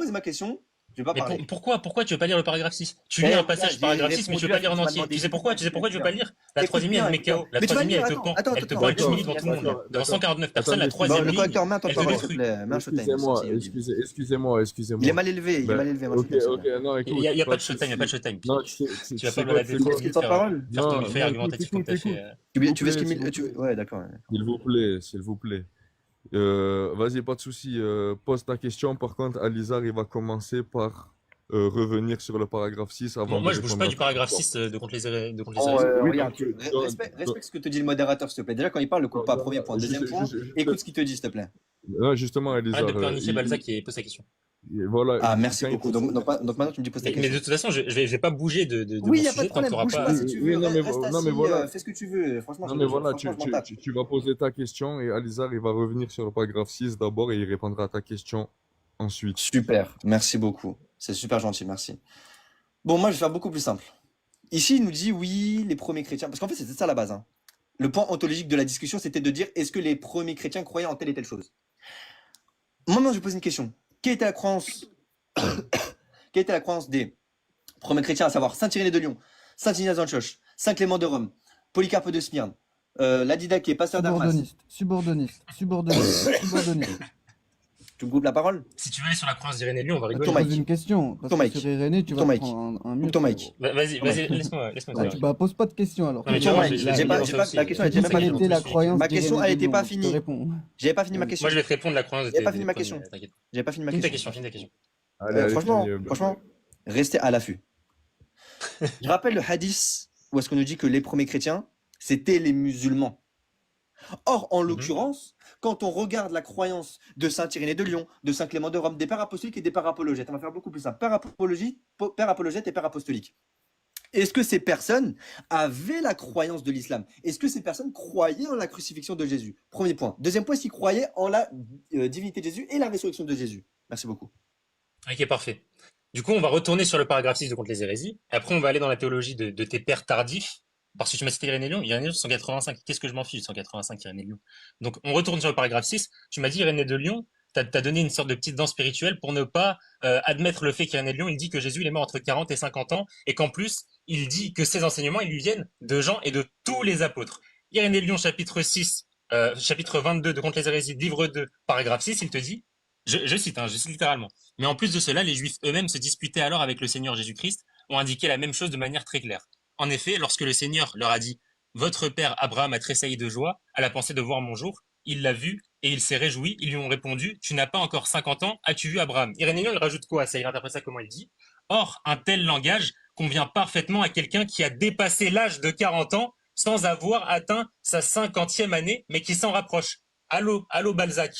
posé ma question. Je vais pas Mais parler. pourquoi tu veux pas lire le paragraphe 6? Tu Eh, lis un regarde, passage du paragraphe 6, mais tu veux pas lire en entier. Tu sais pourquoi? Tu veux pas le lire? La Écoute troisième ligne, bien, elle met écoute bien. KO. La Mais tu vas troisième ligne, lire, elle te attends, pend. attends, Elle te attends, pend, elle attends, t'humilie devant tout le monde. d'accord, Devant d'accord. 149 personnes, la Attendez, Bon, troisième le ligne, correcteur, mets un temps de elle te parole, s'il te détruit. plaît. Mets un showtime. Excusez-moi, Merci, Olivier. excusez-moi, Il est excusez-moi. mal élevé, il est Ben, mal élevé. Mets un ok, showtime, s'il te ok, plaît. non, Il écoute, y a pas pas de de showtime, il y a pas de souci. showtime. Non, Tu vas pas c'est me quoi, rater, c'est quoi? Est-ce qu'il te parole? faire ton Non, effet non, argumentatif comme t'as fait. Tu veux s'il ce vous qu'il plaît, me... Ouais, d'accord. s'il vous plaît, s'il vous plaît. Vas-y, pas de souci. Pose ta question. Par contre, Alizar, il va commencer par revenir sur le paragraphe 6 avant de Moi, je bouge répondre pas à du ta paragraphe question. 6 de contre les Bon, hérésies. Oui, regarde, donc, respecte ce que te dit le modérateur, s'il te plaît. Déjà, quand il parle, le coupe pas. Premier point. Deuxième point, écoute ce qu'il te dit, s'il te plaît. non, justement, Arrête Alizar, de pleurnicher Balzac et pose sa question. voilà, Ah, merci quand il beaucoup. pose- Donc maintenant, tu me dis pose ta Mais de question. toute façon, je vais pas bouger de Oui, mon il n'y a pas sujet de tant que problème. t'auras Bouge pas. pas si tu veux. Oui, non, mais Reste non, mais assis, voilà. fais ce que tu veux. Franchement, Non, mais voilà, franchement, je m'en tape. tu vas poser ta question et Alizar, il va revenir sur le paragraphe 6 d'abord et il répondra à ta question ensuite. Super. Merci beaucoup. C'est super gentil. Merci. Bon, moi, je vais faire beaucoup plus simple. Ici, il nous dit oui, les premiers chrétiens. Parce qu'en fait, c'était ça la base. Hein. Le point ontologique de la discussion, c'était de dire est-ce que les premiers chrétiens croyaient en telle et telle chose. Maintenant, je vais poser une question. Quelle était la croyance Quelle était la croyance des premiers chrétiens, à savoir Saint Irénée de Lyon, Saint Ignace d'Antioche, Saint Clément de Rome, Polycarpe de Smyrne, Ladidaqué, Pasteur d'Armas. Subordonniste. Tu me coupes la parole? Si tu veux aller sur la croyance d'Irénée de Lyon, on va rigoler. Ton Pose mic. une question. Parce Ton que mic. sur Irénée, tu Ton vas mic. prendre un mur. Ton mic. Vas-y, laisse-moi Ah, dire. bah, pose pas de question alors. Non, mais tu Ton vois, mic. je vais J'ai pas- dire j'ai ça pas- aussi. la question, Je elle était vais même pas dire Quelle finie. était ça la aussi. croyance Ma question, d'Irénée elle de était Lyon, pas donc je te finie. réponds. J'avais pas fini ma question. Moi, je vais te répondre la croyance J'avais pas des fini ma premiers, question. t'inquiète. J'avais pas fini ma Finis ta question. question, finis ta question. Allez, Franchement, finis, restez à l'affût. Je rappelle le hadith où est-ce qu'on nous dit que les premiers chrétiens, c'était les musulmans. Or, en l'occurrence, quand on regarde la croyance de Saint Irénée de Lyon, de Saint Clément de Rome, des pères apostoliques et des pères apologètes, on va faire beaucoup plus simple. Père apologète et père apostolique. Est-ce que ces personnes avaient la croyance de l'islam? Est-ce que ces personnes croyaient en la crucifixion de Jésus? Premier point. Deuxième point, est-ce qu'ils croyaient en la divinité de Jésus et la résurrection de Jésus? Merci beaucoup. Ok, parfait. Du coup, on va retourner sur le paragraphe 6 de contre les hérésies. Et après, on va aller dans la théologie de tes pères tardifs. Parce que tu m'as cité Irénée de Lyon. Irénée de Lyon, 185. Qu'est-ce que je m'en fiche, 185, Irénée de Lyon. Donc, on retourne sur le paragraphe 6. Tu m'as dit Irénée de Lyon. T'as donné une sorte de petite danse spirituelle pour ne pas admettre le fait qu'Irénée de Lyon, il dit que Jésus, il est mort entre 40 et 50 ans. Et qu'en plus, il dit que ses enseignements, ils lui viennent de Jean et de tous les apôtres. Irénée de Lyon, chapitre 6, chapitre 22 de contre les hérésies, livre 2, paragraphe 6, il te dit, je cite littéralement. Mais en plus de cela, les Juifs eux-mêmes se disputaient alors avec le Seigneur Jésus-Christ, ont indiqué la même chose de manière très claire. En effet, lorsque le Seigneur leur a dit « Votre père Abraham a tressailli de joie à la pensée de voir mon jour, il l'a vu et il s'est réjoui. Ils lui ont répondu « Tu n'as pas encore 50 ans, as-tu vu Abraham ?» Irénée de Lyon, il rajoute quoi? Ça, il interprète ça comment il dit. Or, un tel langage convient parfaitement à quelqu'un qui a dépassé l'âge de 40 ans sans avoir atteint sa 50e année, mais qui s'en rapproche. Allô Balzac.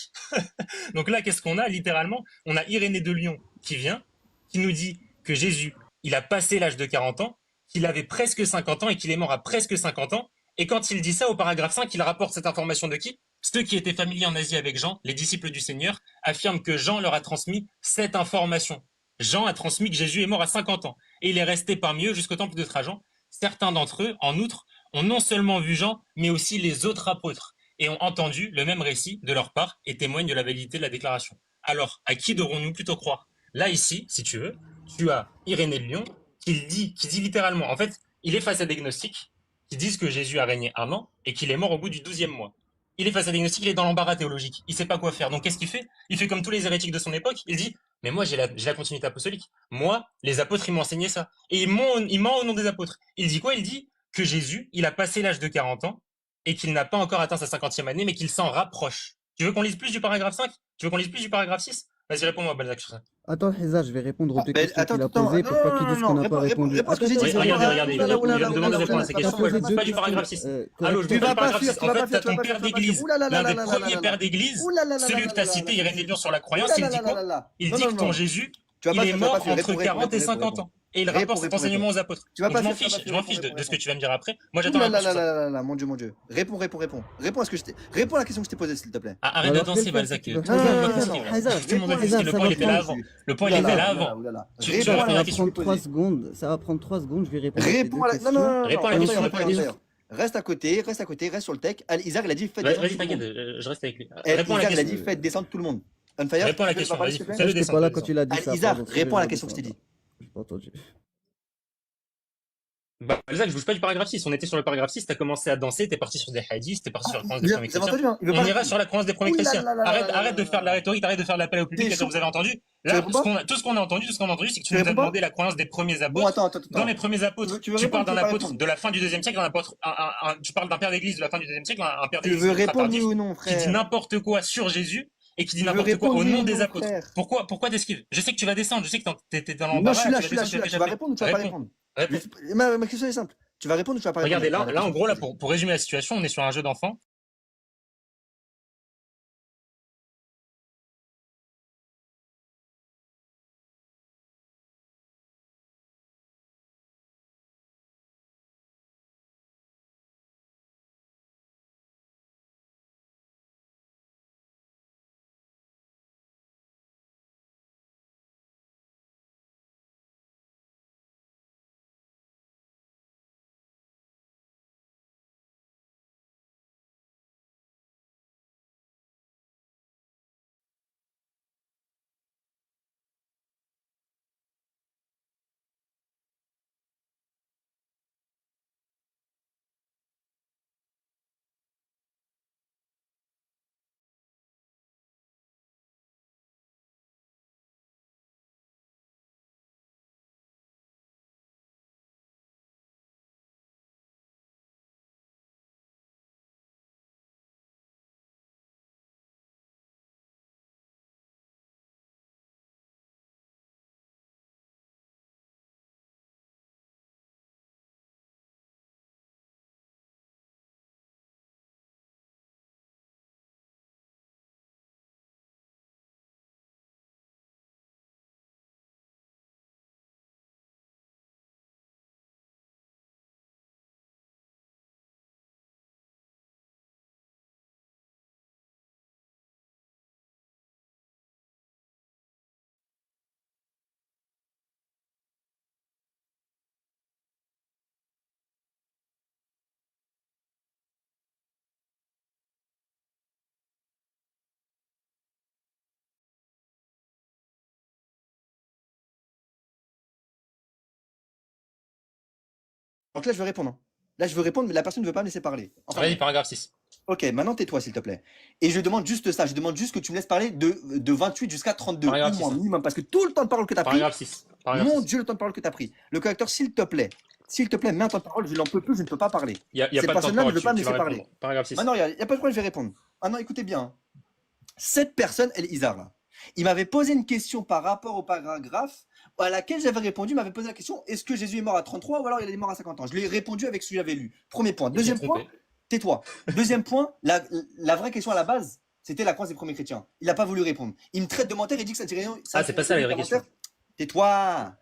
Donc là, qu'est-ce qu'on a littéralement? On a Irénée de Lyon qui vient, qui nous dit que Jésus, il a passé l'âge de 40 ans, qu'il avait presque 50 ans et qu'il est mort à presque 50 ans. Et quand il dit ça au paragraphe 5, il rapporte cette information de qui? Ceux qui étaient familiers en Asie avec Jean, les disciples du Seigneur, affirment que Jean leur a transmis cette information. Jean a transmis que Jésus est mort à 50 ans. Et il est resté parmi eux jusqu'au temple de Trajan. Certains d'entre eux, en outre, ont non seulement vu Jean, mais aussi les autres apôtres, et ont entendu le même récit de leur part et témoignent de la validité de la déclaration. Alors, à qui devrons-nous plutôt croire? Là, ici, si tu veux, tu as Irénée de Lyon qui dit littéralement, en fait, il est face à des gnostiques qui disent que Jésus a régné 1 an et qu'il est mort au bout du 12e mois. Il est face à des gnostiques, il est dans l'embarras théologique, il sait pas quoi faire. Donc qu'est-ce qu'il fait? Il fait comme tous les hérétiques de son époque, il dit « Mais moi, j'ai la continuité apostolique. Moi, les apôtres, ils m'ont enseigné ça. » Et il ment au nom des apôtres. Il dit quoi? Il dit que Jésus, il a passé l'âge de 40 ans et qu'il n'a pas encore atteint sa 50e année, mais qu'il s'en rapproche. Tu veux qu'on lise plus du paragraphe 5? Tu veux qu'on lise plus du paragraphe 6? Vas-y, réponds-moi, Balzac, sur ça. Attends, Heza, je vais répondre aux deux questions attends, qu'il a attends, posées pour pas qu'il dise qu'on n'a pas répondu. réponds à ce que j'ai dit. Oui, regardez, il me demande de répondre à ces questions. Moi, je ne sais pas du paragraphe 6. Allô, je Tu veux pas vas le pas paragraphe fuir, 6. tu En vas fait, pas t'as fuir, tu vas ton pas père fuir, tu vas pas d'église, fuir. Ouh là là l'un là des là là premiers là pères là. d'église, Ouh là là là celui là que t'as là cité, là Irénée de Lyon sur la Ouh croyance, là il là dit là là quoi? là. Il Non, dit non, que ton non. Jésus, Tu vas il pas est fuir, tu vas mort pas fuir. entre 40 et 50 ans. Et il rapporte cet enseignement aux apôtres. Tu vas Donc pas je m'en fuir, tu vas fiche, pas je m'en fuir, fiche de ce que tu vas me dire après. Moi, Ouh j'attends là la là réponse là sur ça. là là là, mon Dieu, mon Dieu. Réponds à ce que je t'ai. Réponds à la question que je t'ai posée, s'il te plaît. Ah, arrête de Alors, danser, quel Balzac. fait Tout que le tu monde vas- m'a Hazard, critiqué, là. Hazard, Tout le monde a Hazard, critiqué. Le ça point, va il était là prendre- avant. Le point, il était là avant. Tu Ça vas va répondre à la question que je prendre posais. 3 secondes. Ça va prendre 3 secondes. Je vais répondre. à tes Réponds deux à la. Non, questions. non, non, non. Réponds à la Attends, question, attends, réponds à la attends. Reste à côté, reste sur le tech. Al-Izar, il a dit faites descendre Vas-y, tout le t'inquiète, monde. je reste avec lui. El Réponds à la Izar, il a question. dit faites descendre tout le monde. Unfire, Réponds à la tu veux question, pas parler, vas-y, s'il te plaît? fais-le J'étais descendre. pas là fais-le quand tu descendre. l'as dit ça. Isar, pardon, réponds à la je question que je t'ai descends. dit. J'ai pas entendu. Balzac, je bouge pas du paragraphe 6. On était sur le paragraphe 6, t'as commencé à danser, t'es parti sur des hadiths, t'es parti sur la croyance des Vous premiers avez chrétiens. entendu, hein? Il veut On pas ira répondre. sur la croyance des premiers Ouh là chrétiens. là là là Arrête, là arrête de là faire de la là. rhétorique, arrête de faire de l'appel au public T'es à dire chaud. vous avez entendu. Tu Là, réponds pas? tout ce qu'on a entendu, c'est que Tu tu nous as réponds pas? demandé la croyance des premiers Bon, apôtres. attends. Dans les premiers apôtres, Tu veux tu répondre parles ou tu d'un veux pas apôtre répondre? de la fin du deuxième siècle, d'un apôtre, tu parles d'un père d'église de la fin du deuxième siècle, un père Tu d'église veux ultra répondre oui tardif, ou non, qui dit frère? n'importe quoi sur Jésus et qui dit Tu veux n'importe quoi répondre au oui nom ou des non, apôtres. frère? Pourquoi t'esquives? Je sais que tu vas descendre, je sais que t'es dans Non, l'embarras, je suis là, tu je vas suis là, descendre, je suis là. Tu vas répondre ou tu vas pas Réponds, répondre? réponds. Ma question est simple. Tu vas répondre ou tu vas pas répondre Regardez, à la là, question en que gros, je là, t'ai posée? pour résumer la situation, on est sur un jeu d'enfant. Donc là, je veux répondre, hein. Là, je veux répondre, mais la personne ne veut pas me laisser parler. Enfin, Vas-y, bon. paragraphe 6. Ok, maintenant tais-toi, s'il te plaît. Et je demande juste ça. Je demande juste que tu me laisses parler de 28 jusqu'à 32. Paragraphe Au moins, 6. minimum. Parce que tout le temps de parole que tu as pris, Paragraphe 6. Paragraphe mon 6. Dieu, le temps de parole que tu as pris. Le correcteur, s'il te plaît, mets un temps de parole. Je n'en peux plus, je ne peux pas parler. Il y a Cette pas de temps de personne-là ne parole, veut pas me tu vas laisser parler. répondre. Paragraphe 6. Maintenant, il n'y a pas de problème, je vais répondre. Ah non, écoutez bien, hein. Cette personne, elle est Isar, là. Il m'avait posé une question par rapport au paragraphe à laquelle j'avais répondu. Il m'avait posé la question, est-ce que Jésus est mort à 33 ou alors il est mort à 50 ans? Je lui ai répondu avec ce que j'avais lu. Premier point. Il s'est Deuxième point, trompé. tais-toi. Deuxième point, la vraie question à la base, c'était la croix des premiers chrétiens. Il n'a pas voulu répondre. Il me traite de menteur et dit que ça dirait rien. Ah, c'est pas ça la vraie question. Tais-toi.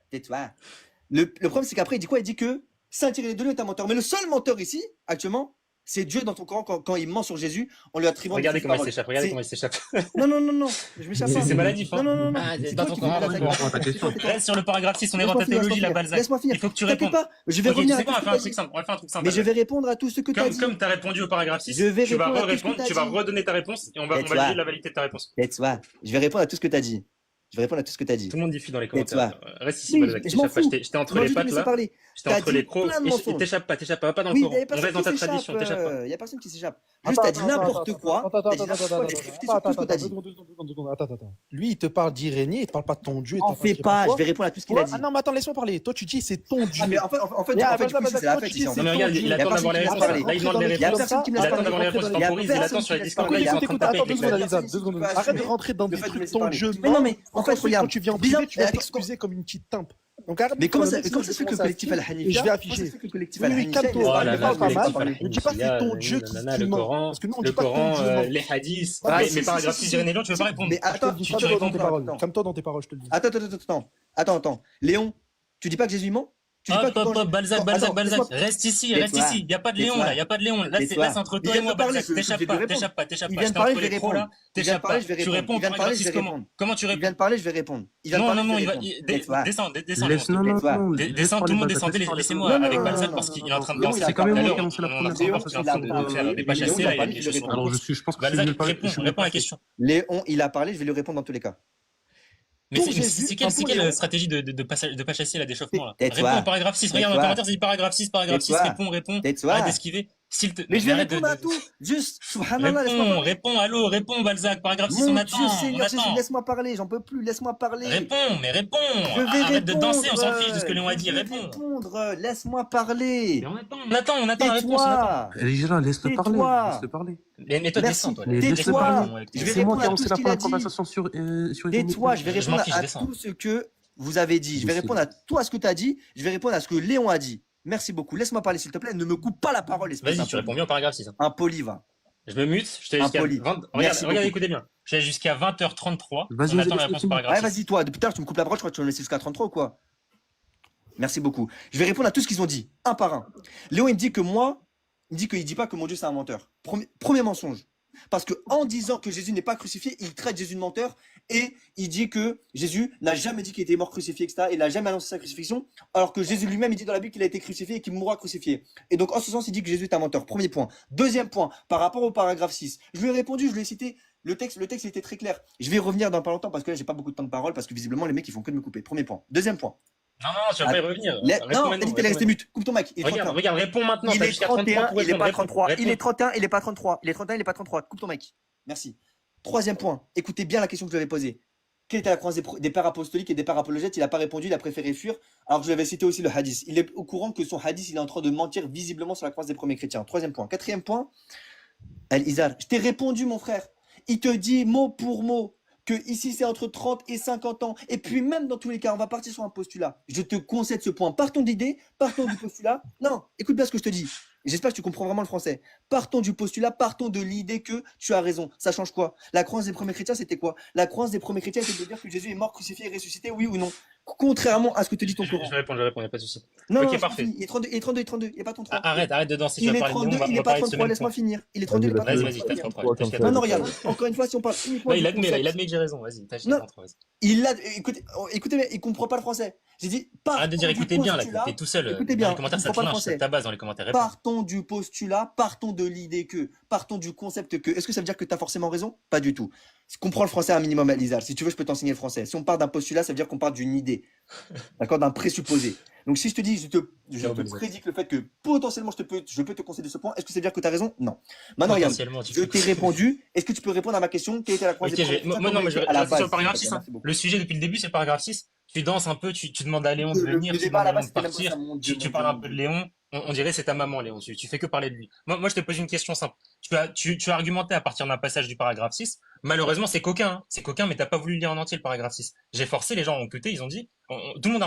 Le problème, c'est qu'après, il dit quoi? Il dit que Saint-Irénée de Lyon est un menteur. Mais le seul menteur ici, actuellement, c'est Dieu dans ton Coran quand il ment sur Jésus, on lui attribue. Regardez comment il s'échappe. Regardez comment il s'échappe. Non, je m'échappe pas. C'est maladif. Non, non, non, non. Ah, C'est dans toi ton qui Coran, fais la réponds à ta question. Reste sur le paragraphe 6, on est dans Laisse-moi ta finir, théologie, la laisse-moi Balzac. Laisse-moi finir. Il faut que tu T'inquiète répondes. pas, je vais Ok, tu revenir sais à quoi, tout on ce va que faire un t'as truc dit. simple. On va faire un truc simple. Mais je vais répondre à tout ce que tu as dit. Comme tu as répondu au paragraphe 6, Je vais tu vas répondre à tout ce que répondre, t'as tu vas dit. redonner ta réponse et on va Tais-toi. valider la validité de ta réponse. Tais-toi. Je vais répondre à tout ce que tu as dit. Je vais répondre à tout ce que tu as dit. Tout le monde diffuse dans les Tais-toi. commentaires. Reste ici, Oui, Balzac. je m'en T'échappes pas. fous. J'étais entre Non, les juste me pattes laisser là. parler. J'étais T'as entre dit les crocs. plein de Et mensonges. t'échappes pas dans le Oui, Coran. il y a On personne reste dans qui ta s'échappe. tradition, t'échappes pas. Il y a personne qui s'échappe. Juste, t'as dit n'importe quoi. T'as dit n'importe quoi. J'ai réfuté sur tout ce que t'as dit. Attends. Lui, il te parle d'Irénée, il te parle pas de ton Dieu. il te En parle fais de pas. quoi. Je vais répondre à tout ce qu'il a dit. Ah non, mais attends, laisse-moi parler. Toi, tu dis c'est ton Dieu. Ah, mais en fait, du coup, c'est la fête ici. Non, mais regarde, il attend d'avoir les réponses. Là, il demande les Il y a réponses. personne qui me Il laisse attend d'avoir les parler. réponses. Il y a Temporise, il personne attend sur qui les me laisse Discord. parler. Là, ils sont en Écoute, train de taper attends, avec les 2 secondes, claviers. Alisa, 2 secondes. Tu peux Arrête de assumer rentrer dans le des fait de me trucs, laisser ton parler. Dieu Mais non, mort. mais en En fait, fait, regarde. quand tu viens en Bizarre, privé, tu vas attends, t'excuser comme une petite timpe. Donc arrête mais de comment prendre ça le discours se de fait que le commencer à collectif filmer. Al-Hanifia, Et je vais comment ça afficher. se fait que le collectif Oui, Al-Hanifia, il calme-toi. est Oh pas- là Ne là, parle pas le mal. collectif Ne dis pas que c'est ton Dieu qui Al-Hanifia, le ment. Coran, Parce que nous, on le dit pas que ton Coran, Dieu ment. les hadiths, Ah, les si, paragraphes si, 6 si, d'Irénée de Lyon, tu veux si. pas répondre. Mais attends, Je te dis, Tu calme-toi dans réponds tes pas. paroles. Calme-toi dans tes paroles, je te le dis. Attends. Tu dis pas que Jésus ment? Tu dis pas Hop, que hop, hop, Balzac, Balzac, Attends, Balzac. laisse-moi. Reste ici, Tais-toi. Il n'y a pas de Léon, Tais-toi. là. Il n'y a pas de Léon. Là, c'est Tais-toi. entre Il toi vient et de moi, me parler, Balzac. je vais lui répondre. T'échappes pas. Il J'étais vient de parler, entre je vais les pros, là. répondre. Il vient de T'échappes parler, pas. je vais Tu répondre. réponds Il au vient de parler, paragraphe je 6 vais comment? répondre. Comment tu Il réponds? vient de parler, je vais répondre. Il vient de Non, parler, non, je non, vais il va. répondre. Descends, Tais-toi. descends, Léon, s'il te Non, plaît. non, Tais-toi. non, Descends, tout le monde Balzac, descendez, laisse parler tout le laissez-moi monde. Non, avec non, non, Balzac non, parce non, qu'il non, est en non. train de Léon, il danser. a C'est quand même Tout à moi parlé. qui ai l'heure, lancé la on est en première train Léon, conversation il a sur, de faire des pages Léon, assez il a là, il y a parlé, des je vais lui choses sur la répondre. alors course. je pense que je suis mieux Balzac, parler, je suis mieux réponds à la placé. question. Léon, il a parlé, je vais lui répondre dans tous les cas. Mais Pour c'est Jésus, enfin c'est pour quelle Léon, stratégie de pas chasser là d'échauffement là? Réponds au tais-toi. paragraphe 6. Regarde dans le Tais-toi. commentaire, ça dit paragraphe 6, Tais-toi. réponds, arrête Tais-toi. d'esquiver. Mais je vais Mais arrête répondre à tout. Juste, subhanallah, laisse-moi réponds, parler. allô, réponds Balzac, paragraphe 6, Mon on Dieu, attend, Seigneur Jésus, laisse-moi parler. J'en peux plus, laisse-moi parler. réponds, Je vais arrête de danser, on s'en fiche de ce que répondre. Léon a Je dit, vais réponds. répondre. Laisse-moi parler. Mais on attend la réponse, on attend. Tais-toi. Elijah, laisse-le parler, Tais-toi. laisse-le parler. Mais toi, Merci. descends, toi. Mais laisse-le Tais-toi. parler. avec Je tes- vais C'est moi répondre qui ai à lancé tout la ce qu'il a première dit. conversation sur Tais-toi, je vais Je m'en répondre fiche, à descends. tout ce que vous avez dit. Je vais répondre à toi ce que tu as dit. Je vais répondre à ce que Léon a dit. Merci beaucoup. Laisse-moi parler, s'il te plaît. Ne me coupe pas la parole, espèce Vas-y, tu réponds bien au paragraphe 6. impoli, va. Je me mute, je t'ai jusqu'à Impoli. 20... Merci Regarde, beaucoup. écoutez bien. Je t'ai jusqu'à 20h33. Vas-y, On vas-y, attend la laisse-le réponse au finir. paragraphe Ouais, 6. vas-y, toi. Depuis tard, tu me coupes la parole. Je crois que tu vas me laisser jusqu'à 33 ou quoi? Merci beaucoup. Je vais répondre à tout ce qu'ils ont dit, un par un. Léon, il me dit que moi, il dit pas que mon Dieu, c'est un menteur. Premier mensonge. Parce que en disant que Jésus n'est pas crucifié, il traite Jésus de menteur et il dit que Jésus n'a jamais dit qu'il était mort crucifié, etc. Il n'a jamais annoncé sa crucifixion, alors que Jésus lui-même, il dit dans la Bible qu'il a été crucifié et qu'il mourra crucifié. Et donc, en ce sens, il dit que Jésus est un menteur. Premier point. Deuxième point, par rapport au paragraphe 6. Je lui ai répondu, je lui ai cité. Le texte était très clair. Je vais y revenir dans pas longtemps parce que là, j'ai pas beaucoup de temps de parole parce que visiblement, les mecs, ils font que de me couper. Premier point. Deuxième point. Non, tu vas pas y revenir. Non, Réponds t'as maintenant, dit que t'allais rester mute. Coupe ton mic. Il est 31. Regarde, réponds maintenant. Il T'as est jusqu'à 33 31, pour il est répondre. pas 33. Il est Réponds. 31, il est pas 33. Il est 31, il est pas 33. Coupe ton mic. Merci. Troisième point. Écoutez bien la question que je lui avais posée. Quelle était la croyance des pères apostoliques et des pères apologètes? Il n'a pas répondu, il a préféré fuir. Alors que je lui avais cité aussi le hadith. Il est au courant que son hadith, il est en train de mentir visiblement sur la croyance des premiers chrétiens. Troisième point. Quatrième point. Al-Izar, je t'ai répondu, mon frère. Il te dit mot pour mot que ici c'est entre 30 et 50 ans. Et puis même dans tous les cas, on va partir sur un postulat. Je te concède ce point. Partons d'idée, partons du postulat. Non, écoute bien ce que je te dis. J'espère que tu comprends vraiment le français. Partons du postulat, partons de l'idée que tu as raison. Ça change quoi? La croyance des premiers chrétiens, c'était quoi? La croyance des premiers chrétiens, c'était de dire que Jésus est mort, crucifié et ressuscité, oui ou non? Contrairement à ce que te dit ton Coran. Je vais répondre, il n'y a pas de souci. Non, Ok, non, parfait. il est 32, il est 32, il est 32, il n'y a pas 33. Arrête de danser, tu Il vas est parler de 32, nous, il on n'est va pas parler de ce 33, même laisse-moi point. finir. Il est 32, il est pas Vas-y, 33. Vas-y, t'as 33. Trois T'as comme jusqu'à ça. Non, non, 33. regarde. Encore une fois, si on parle uniquement Là, du il admet concept, que j'ai raison. Vas-y, t'as jusqu'à Non. 33. Vas-y. il a, écoutez, mais il comprend pas le français. J'ai dit, Arrête de dire partons du écoutez bien, là, postulat. t'es tout seul. Écoutez Dans bien, les commentaires, il ça comprend te pas le lynche, ça français. tabasse dans les commentaires. Réponds. Partons du postulat, partons de l'idée que, partons du concept que. Est-ce que ça veut dire que tu as forcément raison? Pas du tout. Comprends le français un minimum, Elisa. Si tu veux, je peux t'enseigner le français. Si on part d'un postulat, ça veut dire qu'on part d'une idée. D'accord? D'un présupposé. Donc si je te dis, je te prédis que le fait que potentiellement je peux te concéder ce point, est-ce que ça veut dire que tu as raison? Non. Maintenant, regarde. Potentiellement, tu Je peux. t'ai répondu. Est-ce que tu peux répondre à ma question? Quelle était la Ok, croisée moi, non, mais je à la reste sur base, le paragraphe s'il te 6. plaît, Hein. merci beaucoup. Le sujet depuis le début, c'est le paragraphe 6. Tu danses un peu, tu demandes à Léon de venir, Le tu débat à demandes la à Léon base, de c'était même partir, pas ça, mon Dieu, tu mon parles Dieu, un mon peu de Dieu. Léon. On dirait c'est ta maman, Léon. Tu fais que parler de lui. Moi, je te pose une question simple. Tu as argumenté à partir d'un passage du paragraphe 6. Malheureusement, c'est coquin. Hein. C'est coquin, mais t'as pas voulu lire en entier le paragraphe 6. J'ai forcé, les gens ont écouté, ils ont dit. Tout le monde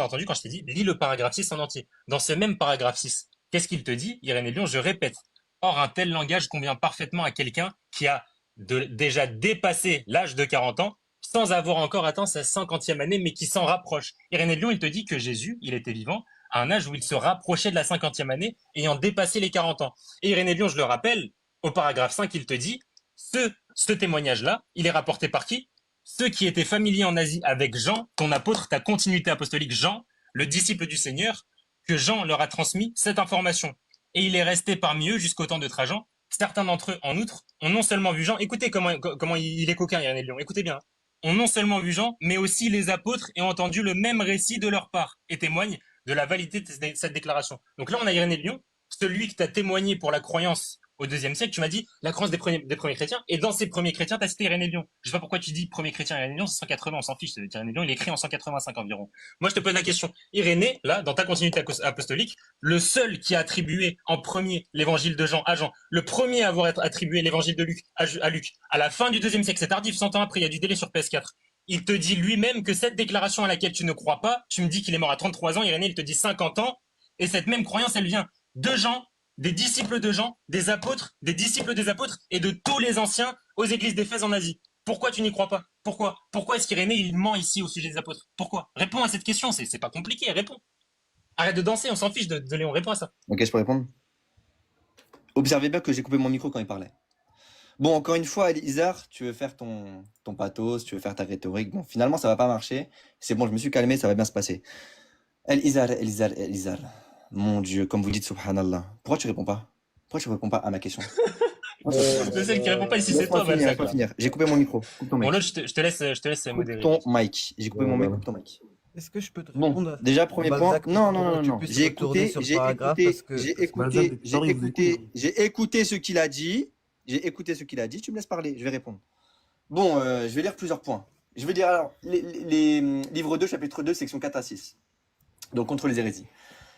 a entendu quand je t'ai dit, lis le paragraphe 6 en entier. Dans ce même paragraphe 6, qu'est-ce qu'il te dit, Irénée Léon? Je répète. Or, un tel langage convient parfaitement à quelqu'un qui a déjà dépassé l'âge de 40 ans, sans avoir encore atteint sa 50e année, mais qui s'en rapproche. Irénée de Lyon, il te dit que Jésus, il était vivant à un âge où il se rapprochait de la 50e année, ayant dépassé les 40 ans. Et Irénée de Lyon, je le rappelle, au paragraphe 5, il te dit, ce témoignage-là, il est rapporté par qui? Ceux qui étaient familiers en Asie avec Jean, ton apôtre, ta continuité apostolique, Jean, le disciple du Seigneur, que Jean leur a transmis cette information. Et il est resté parmi eux jusqu'au temps de Trajan. Certains d'entre eux, en outre, ont non seulement vu Jean, écoutez comment il est coquin, Irénée de Lyon, écoutez bien, ont non seulement vu Jean, mais aussi les apôtres et ont entendu le même récit de leur part et témoignent de la validité de cette déclaration. Donc là, on a Irénée de Lyon, celui qui t'a témoigné pour la croyance au IIe siècle, tu m'as dit la croyance des premiers chrétiens, et dans ces premiers chrétiens, t'as cité Irénée de Lyon. Je sais pas pourquoi tu dis premier chrétien Irénée de Lyon, c'est 180, on s'en fiche, Irénée de Lyon, il est écrit en 185 environ. Moi, je te pose la question. Irénée, là, dans ta continuité apostolique, le seul qui a attribué en premier l'évangile de Jean à Jean, le premier à avoir attribué l'évangile de Luc à Luc, à la fin du IIe siècle, c'est tardif, 100 ans après, il y a du délai sur PS4. Il te dit lui-même que cette déclaration à laquelle tu ne crois pas, tu me dis qu'il est mort à 33 ans, Irénée, il te dit 50 ans, et cette même croyance, elle vient de Jean, des disciples de Jean, des apôtres, des disciples des apôtres, et de tous les anciens aux églises d'Éphèse en Asie. Pourquoi tu n'y crois pas? Pourquoi est-ce qu'Irénée, il ment ici au sujet des apôtres? Pourquoi? Réponds à cette question, c'est pas compliqué, réponds. Arrête de danser, on s'en fiche de Léon. Réponds à ça. Ok, je peux répondre? Observez bien que j'ai coupé mon micro quand il parlait. Bon, encore une fois, Elizar, tu veux faire ton pathos, tu veux faire ta rhétorique. Bon, finalement, ça va pas marcher. C'est bon, je me suis calmé, ça va bien se passer. Elizar. Mon Dieu, comme vous dites, subhanallah. Pourquoi tu réponds pas? Pourquoi tu réponds pas à ma question? Le seul qui répond pas ici, c'est Laisse-moi toi, finir, Balzac. laisse-moi finir. J'ai coupé mon micro. Coupe ton Bon, mic. là, je te laisse Coupe modérer. ton mic. J'ai coupé mon mic, coupe ton mic. Est-ce que je peux te Bon, répondre à déjà, premier point. Balzac, Non, pour non, que non, tu non. puisses J'ai retourner écouté, sur le j'ai paragraphe écouté, parce que j'ai Balzac, écouté, depuis j'ai tout à l'heure, il vous écouté, écoute. j'ai écouté ce qu'il a dit. J'ai écouté ce qu'il a dit. Tu me laisses parler, je vais répondre. Bon, je vais lire plusieurs points. Je vais dire alors, les livres 2, chapitre 2, section 4 à 6. Donc, contre les hérésies.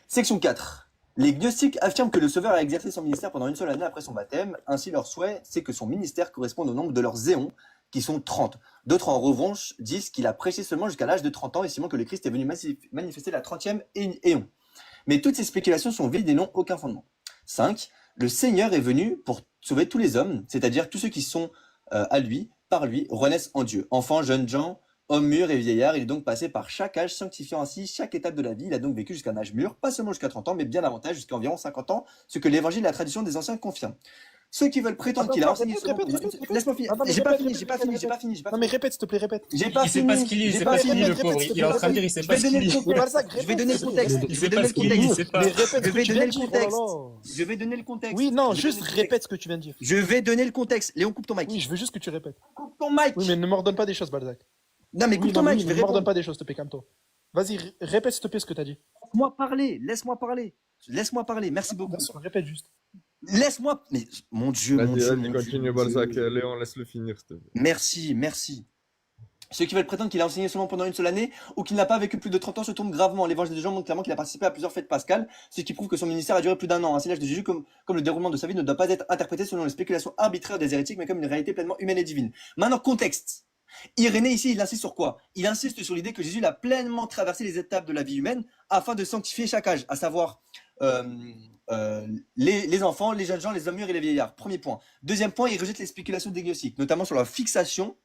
Section 4. Les gnostiques affirment que le Sauveur a exercé son ministère pendant une seule année après son baptême. Ainsi, leur souhait, c'est que son ministère corresponde au nombre de leurs éons, qui sont 30. D'autres, en revanche, disent qu'il a prêché seulement jusqu'à l'âge de 30 ans, estimant que le Christ est venu manifester la 30e éon. Mais toutes ces spéculations sont vides et n'ont aucun fondement. 5. Le Seigneur est venu pour sauver tous les hommes, c'est-à-dire tous ceux qui sont à lui, par lui, renaissent en Dieu. Enfants, jeunes gens, hommes mûrs et vieillards, il est donc passé par chaque âge, sanctifiant ainsi chaque étape de la vie. Il a donc vécu jusqu'à un âge mûr, pas seulement jusqu'à 30 ans, mais bien davantage, jusqu'à environ 50 ans, ce que l'évangile et la tradition des anciens confirment. Ceux qui veulent prétendre qu'il a enseigné répète, seulement... répète. Laisse-moi finir. Ah non, mais J'ai pas répète, fini, répète, j'ai pas répète, fini, j'ai pas fini, j'ai pas Non, mais fini. répète, s'il te plaît, répète. J'ai pas Il sait pas ce fini, qu'il lit, il j'ai sait pas pas ce qu'il fini. lit, le Répète, pauvre. s'il te Il est en plaît, train de dire, il vas-y. sait Je pas vais ce donner qu'il le lit. Mais contexte. Balzac, Je vais répète, donner le s'il te contexte. plaît. Il Je sait vais pas donner ce le qu'il lit, il contexte. sait pas. Mais répète Je ce que vais tu donner viens le de dire, oh là contexte. là. Je vais donner le contexte. Oui, non, Je vais juste donner le répète contexte. ce que tu viens de dire. Je vais donner le contexte. Léon, coupe ton mic. Oui, je veux juste que tu répètes. Coupe ton mic. Oui, mais ne m'ordonne pas des choses, Balzac. Non, mais Oui, coupe ton non, mais mic, oui, je mais vais ne m'ordonne répondre. pas des choses, s'il te plaît, calme-toi. Vas-y, répète, s'il te plaît, ce que t'as dit. Laisse-moi parler. Laisse-moi parler. Laisse-moi parler. Merci Bien beaucoup. sûr, répète juste. Laisse-moi. Mais mon Dieu, mon Vas-y, Dieu, vas-y, mon Dieu, continue, mon Balzac. Dieu. Léon, laisse-le finir, s'il te plaît. Merci, merci. Ceux qui veulent prétendre qu'il a enseigné seulement pendant une seule année ou qu'il n'a pas vécu plus de 30 ans se trompent gravement. L'évangile des gens montre clairement qu'il a participé à plusieurs fêtes pascales, ce qui prouve que son ministère a duré plus d'un an. Ainsi, l'âge de Jésus, comme le déroulement de sa vie, ne doit pas être interprété selon les spéculations arbitraires des hérétiques, mais comme une réalité pleinement humaine et divine. Maintenant, contexte. Irénée, ici, il insiste sur quoi? Il insiste sur l'idée que Jésus a pleinement traversé les étapes de la vie humaine afin de sanctifier chaque âge, à savoir les enfants, les jeunes gens, les hommes mûrs et les vieillards. Premier point. Deuxième point, il rejette les spéculations des gnostiques, notamment sur la fixation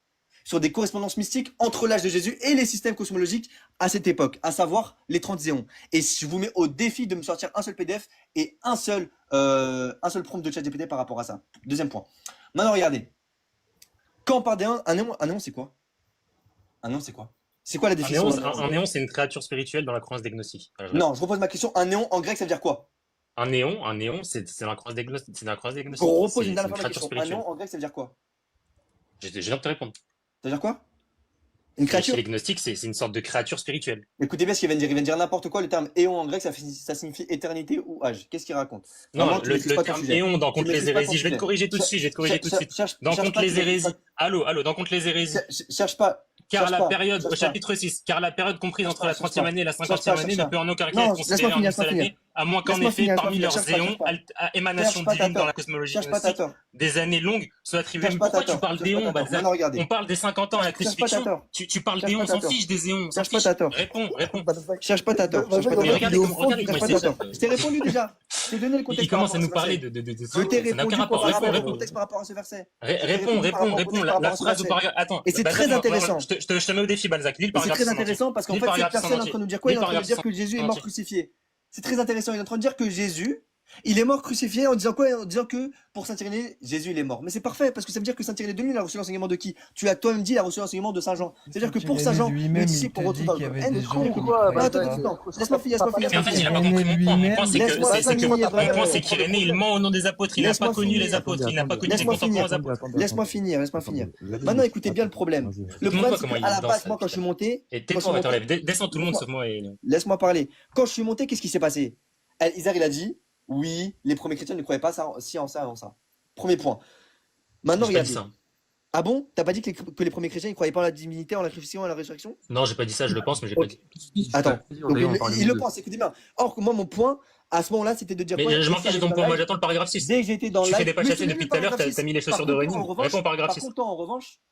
sur des correspondances mystiques entre l'âge de Jésus et les systèmes cosmologiques à cette époque, à savoir les 30 éons. Et je vous mets au défi de me sortir un seul PDF et un seul prompt de ChatGPT par rapport à ça. Deuxième point. Maintenant, regardez. Quand on parle un néon, c'est quoi? Un néon, c'est quoi? C'est quoi la définition d'un néon? Un néon, c'est une créature spirituelle dans la croyance des gnostiques. Alors, Non, je repose ma question. Un néon en grec, ça veut dire quoi? un néon, c'est la croyance des gnostiques. C'est la croyance des gnostiques. On repose C'est une dernière une fois ma créature question. Un spirituelle. néon en grec, ça veut dire quoi? Je viens de te répondre. Ça veut dire quoi? Une Chez créature? les gnostiques, c'est une sorte de créature spirituelle. Écoutez bien ce qu'il vient de dire. Il vient de dire n'importe quoi. Le terme éon en grec, ça signifie éternité ou âge. Qu'est-ce qu'il raconte? Non, Vraiment, tu le maîtrises pas ton terme sujet. éon dans Tu Contre les maîtrises pas ton hérésies, je vais te sujet. corriger tout de suite, je vais te corriger tout de suite. Cherche Dans cherche Contre pas, les hérésies, allô, dans Contre les hérésies, cherche pas. car Cherche la pas. période, Cherche au pas. chapitre 6, car la période comprise Cherche entre pas, la cherche 30e pas. année et la Cherche 50e pas, année cherche ne pas. peut en aucun cas Non, être considérée en laisse-moi une seule finir. année, à moins qu'en Laisse-moi effet, finir, parmi cherche leurs pas, cherche éons, pas. à émanation Cherche pas ta divine dans tort. la cosmologie Cherche pas ta gnostique, tort. des années longues sont attribuées. Cherche Mais pas ta pourquoi tu tort. parles Cherche pas d'éons, ta tort. Balzac? Maintenant, regardez. On parle des 50 ans à la Cherche pas ta crucifixion. tort. Tu parles Cherche d'éons, pas on ta s'en tort. fiche des éons, on s'en Cherche pas fiche. ta tort. Réponds. Balzac, Cherche pas ta tort. Cherche pas Balzac, ta Mais tort. regardez il est au comment fond du il Cherche pas ta tort. s'exprime. Je t'ai répondu déjà. Je t'ai donné le Il contexte par commence rapport à à nous ce parler verset. de Je ça. t'ai Ça n'a aucun répondu rapport. par rapport au Réponds. contexte par rapport à ce verset. Réponds par rapport à ce la phrase au verset. paragraphe. Attends, Et c'est Balzac, très intéressant. je te mets au défi, Balzac. Lis le Et c'est paragraphe très en entier. intéressant parce qu'en Lis le fait, cette paragraphe personne est en entier. train de nous dire quoi? Lis Il est le en train de dire paragraphe que Jésus est en mort entier. crucifié. C'est très intéressant. Il est en train de dire que Jésus, il est mort crucifié en disant quoi? En disant que pour Saint-Irénée, Jésus, il est mort. Mais c'est parfait parce que ça veut dire que Saint-Irénée de lui, il a reçu l'enseignement de qui? Tu as toi-même dit, il a reçu l'enseignement de Saint Jean. C'est-à-dire que pour Saint Jean, lui-même, le il disciple te qu'on retrouve dit dans qu'il y le avait Coran. des Eh, gens qui non, croyaient attends, pas. attends, laisse-moi finir, laisse-moi finir. Mais en fait, il a pas Irénée compris mon point. Mon point, c'est que Laisse-moi c'est que finir, mon point, regarde. c'est qu'Irénée, il ment au nom des apôtres. Il n'a pas Laisse-moi connu les finir. apôtres. Il n'a pas connu les Laisse-moi contemporains finir. aux apôtres. Laisse-moi finir, laisse-moi finir. Maintenant, écoutez bien le problème. Le Montre-moi problème, c'est comment il qu'à la danse, base, moi, quand je suis monté, Et quand je tais-toi, suis attends, monté, descends tout le monde sauf moi. laisse-moi parler. Quand je suis monté, qu'est-ce qui s'est passé? Isaac, il a dit, oui, les premiers chrétiens ne croyaient pas ça, si en ça, en ça. Premier point. Maintenant, J'ai pas dit regardez. ça. Ah bon? T'as pas dit que les premiers chrétiens, ils croyaient pas en la divinité, en la crucifixion et en la résurrection? Non, j'ai pas dit ça, je le pense, mais j'ai pas dit. Attends. On Donc, est- on parle il le de- pense, écoutez bien. Or, que moi, mon point, à ce moment-là, c'était de dire quoi? Mais je m'en fiche de ton point. Moi, j'attends le paragraphe 6. Dès que j'étais dans Tu le fais live, des pachatés depuis tout à l'heure, t'as mis les chaussures de running. Réponds au paragraphe 6.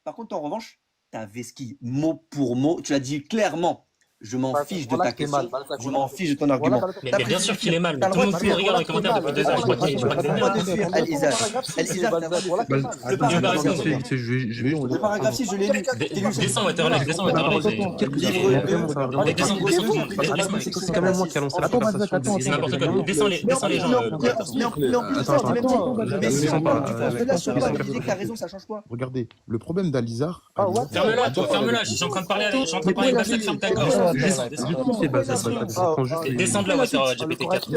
Par contre, toi, en revanche, t'avais ce qui, mot pour mot, tu l'as dit clairement. Je m'en fiche de Voilà ta que t'es mal. question. Balzac, Je m'en fiche de ton argument. Voilà, Mais bien sûr qu'il est mal, mais T'as le tout le droit monde de regarde les dire, commentaires depuis 2 heures, je crois qu'il tu n'as pas le droit de faire El-Izar. El-Izar, t'as pas le droit de faire le Vas-y, paragraphe. vas-y. Le paragraphe 6, je l'ai lu. Descends, Waterlife, descends, Waterlife. Descends tout le monde. C'est quand même moi qui a lancé la conversation. C'est n'importe quoi. Descends les gens. Mais en plus, ça, je t'ai même dit. Mais si on parle, tu te lâches sur pas l'idée que t'as raison, ça change quoi? Regardez, le problème d'Alizar. Ferme-la, toi, ferme-la. Je suis en train de parler avec Balzac, ferme ta gorge. Descends de la Water, GPT-4.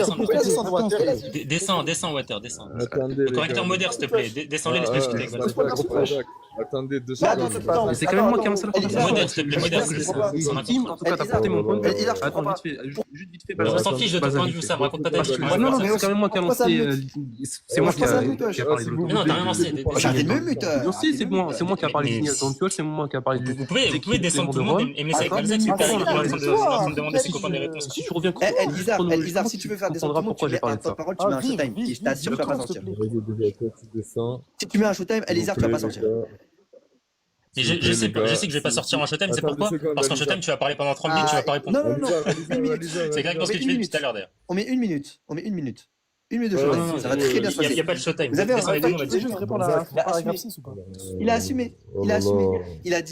Descends, Water, descends. Attendez, Le les correcteur gars. modère, s'il te plaît. Descends-les, laisse-moi discuter avec Balzac. Balzac, attendez 2 Attends, secondes. Mais c'est quand même moi qui a lancé la conversation. Modère, s'il te plaît, modère. En tout cas, t'as porté mon point de vue. El-Izar, je Attends, comprends juste vite fait, On s'en fiche de ton point de vue, ça me raconte pas ta vie. Non, non, mais c'est quand même moi qui a lancé. C'est moi qui a parlé de Mais non, t'as rien lancé. J'ai arrêté de me mute. Non, si, c'est moi qui a parlé du signal d'Antoine, c'est moi qui a parlé du. Vous pouvez descendre tout le monde et me laisser avec Balzac, s'il vous plaît. Il est en train de demander ses copains des réponses. Si tu reviens El-Izar, si tu veux faire descendre tout le monde, tu mets un porte-parole, tu mets un showtime. Et je t'assure que tu vas pas sortir. Si tu mets un showtime, El-Izar, tu vas pas sortir. Et je sais que je vais pas sortir en showtime, c'est pourquoi? Parce qu'en showtime, tu vas parler pendant 30 minutes, tu vas pas répondre. Non. C'est exactement ce que tu fais depuis tout à l'heure, d'ailleurs. On met une minute. Une minute de showtime. Ça va très bien se Il n'y passer. a pas de showtime. Vous avez Descendez un tout le monde, on va Tu veux dire. juste répondre à paragraphe 6 ou pas? Il a assumé. Il a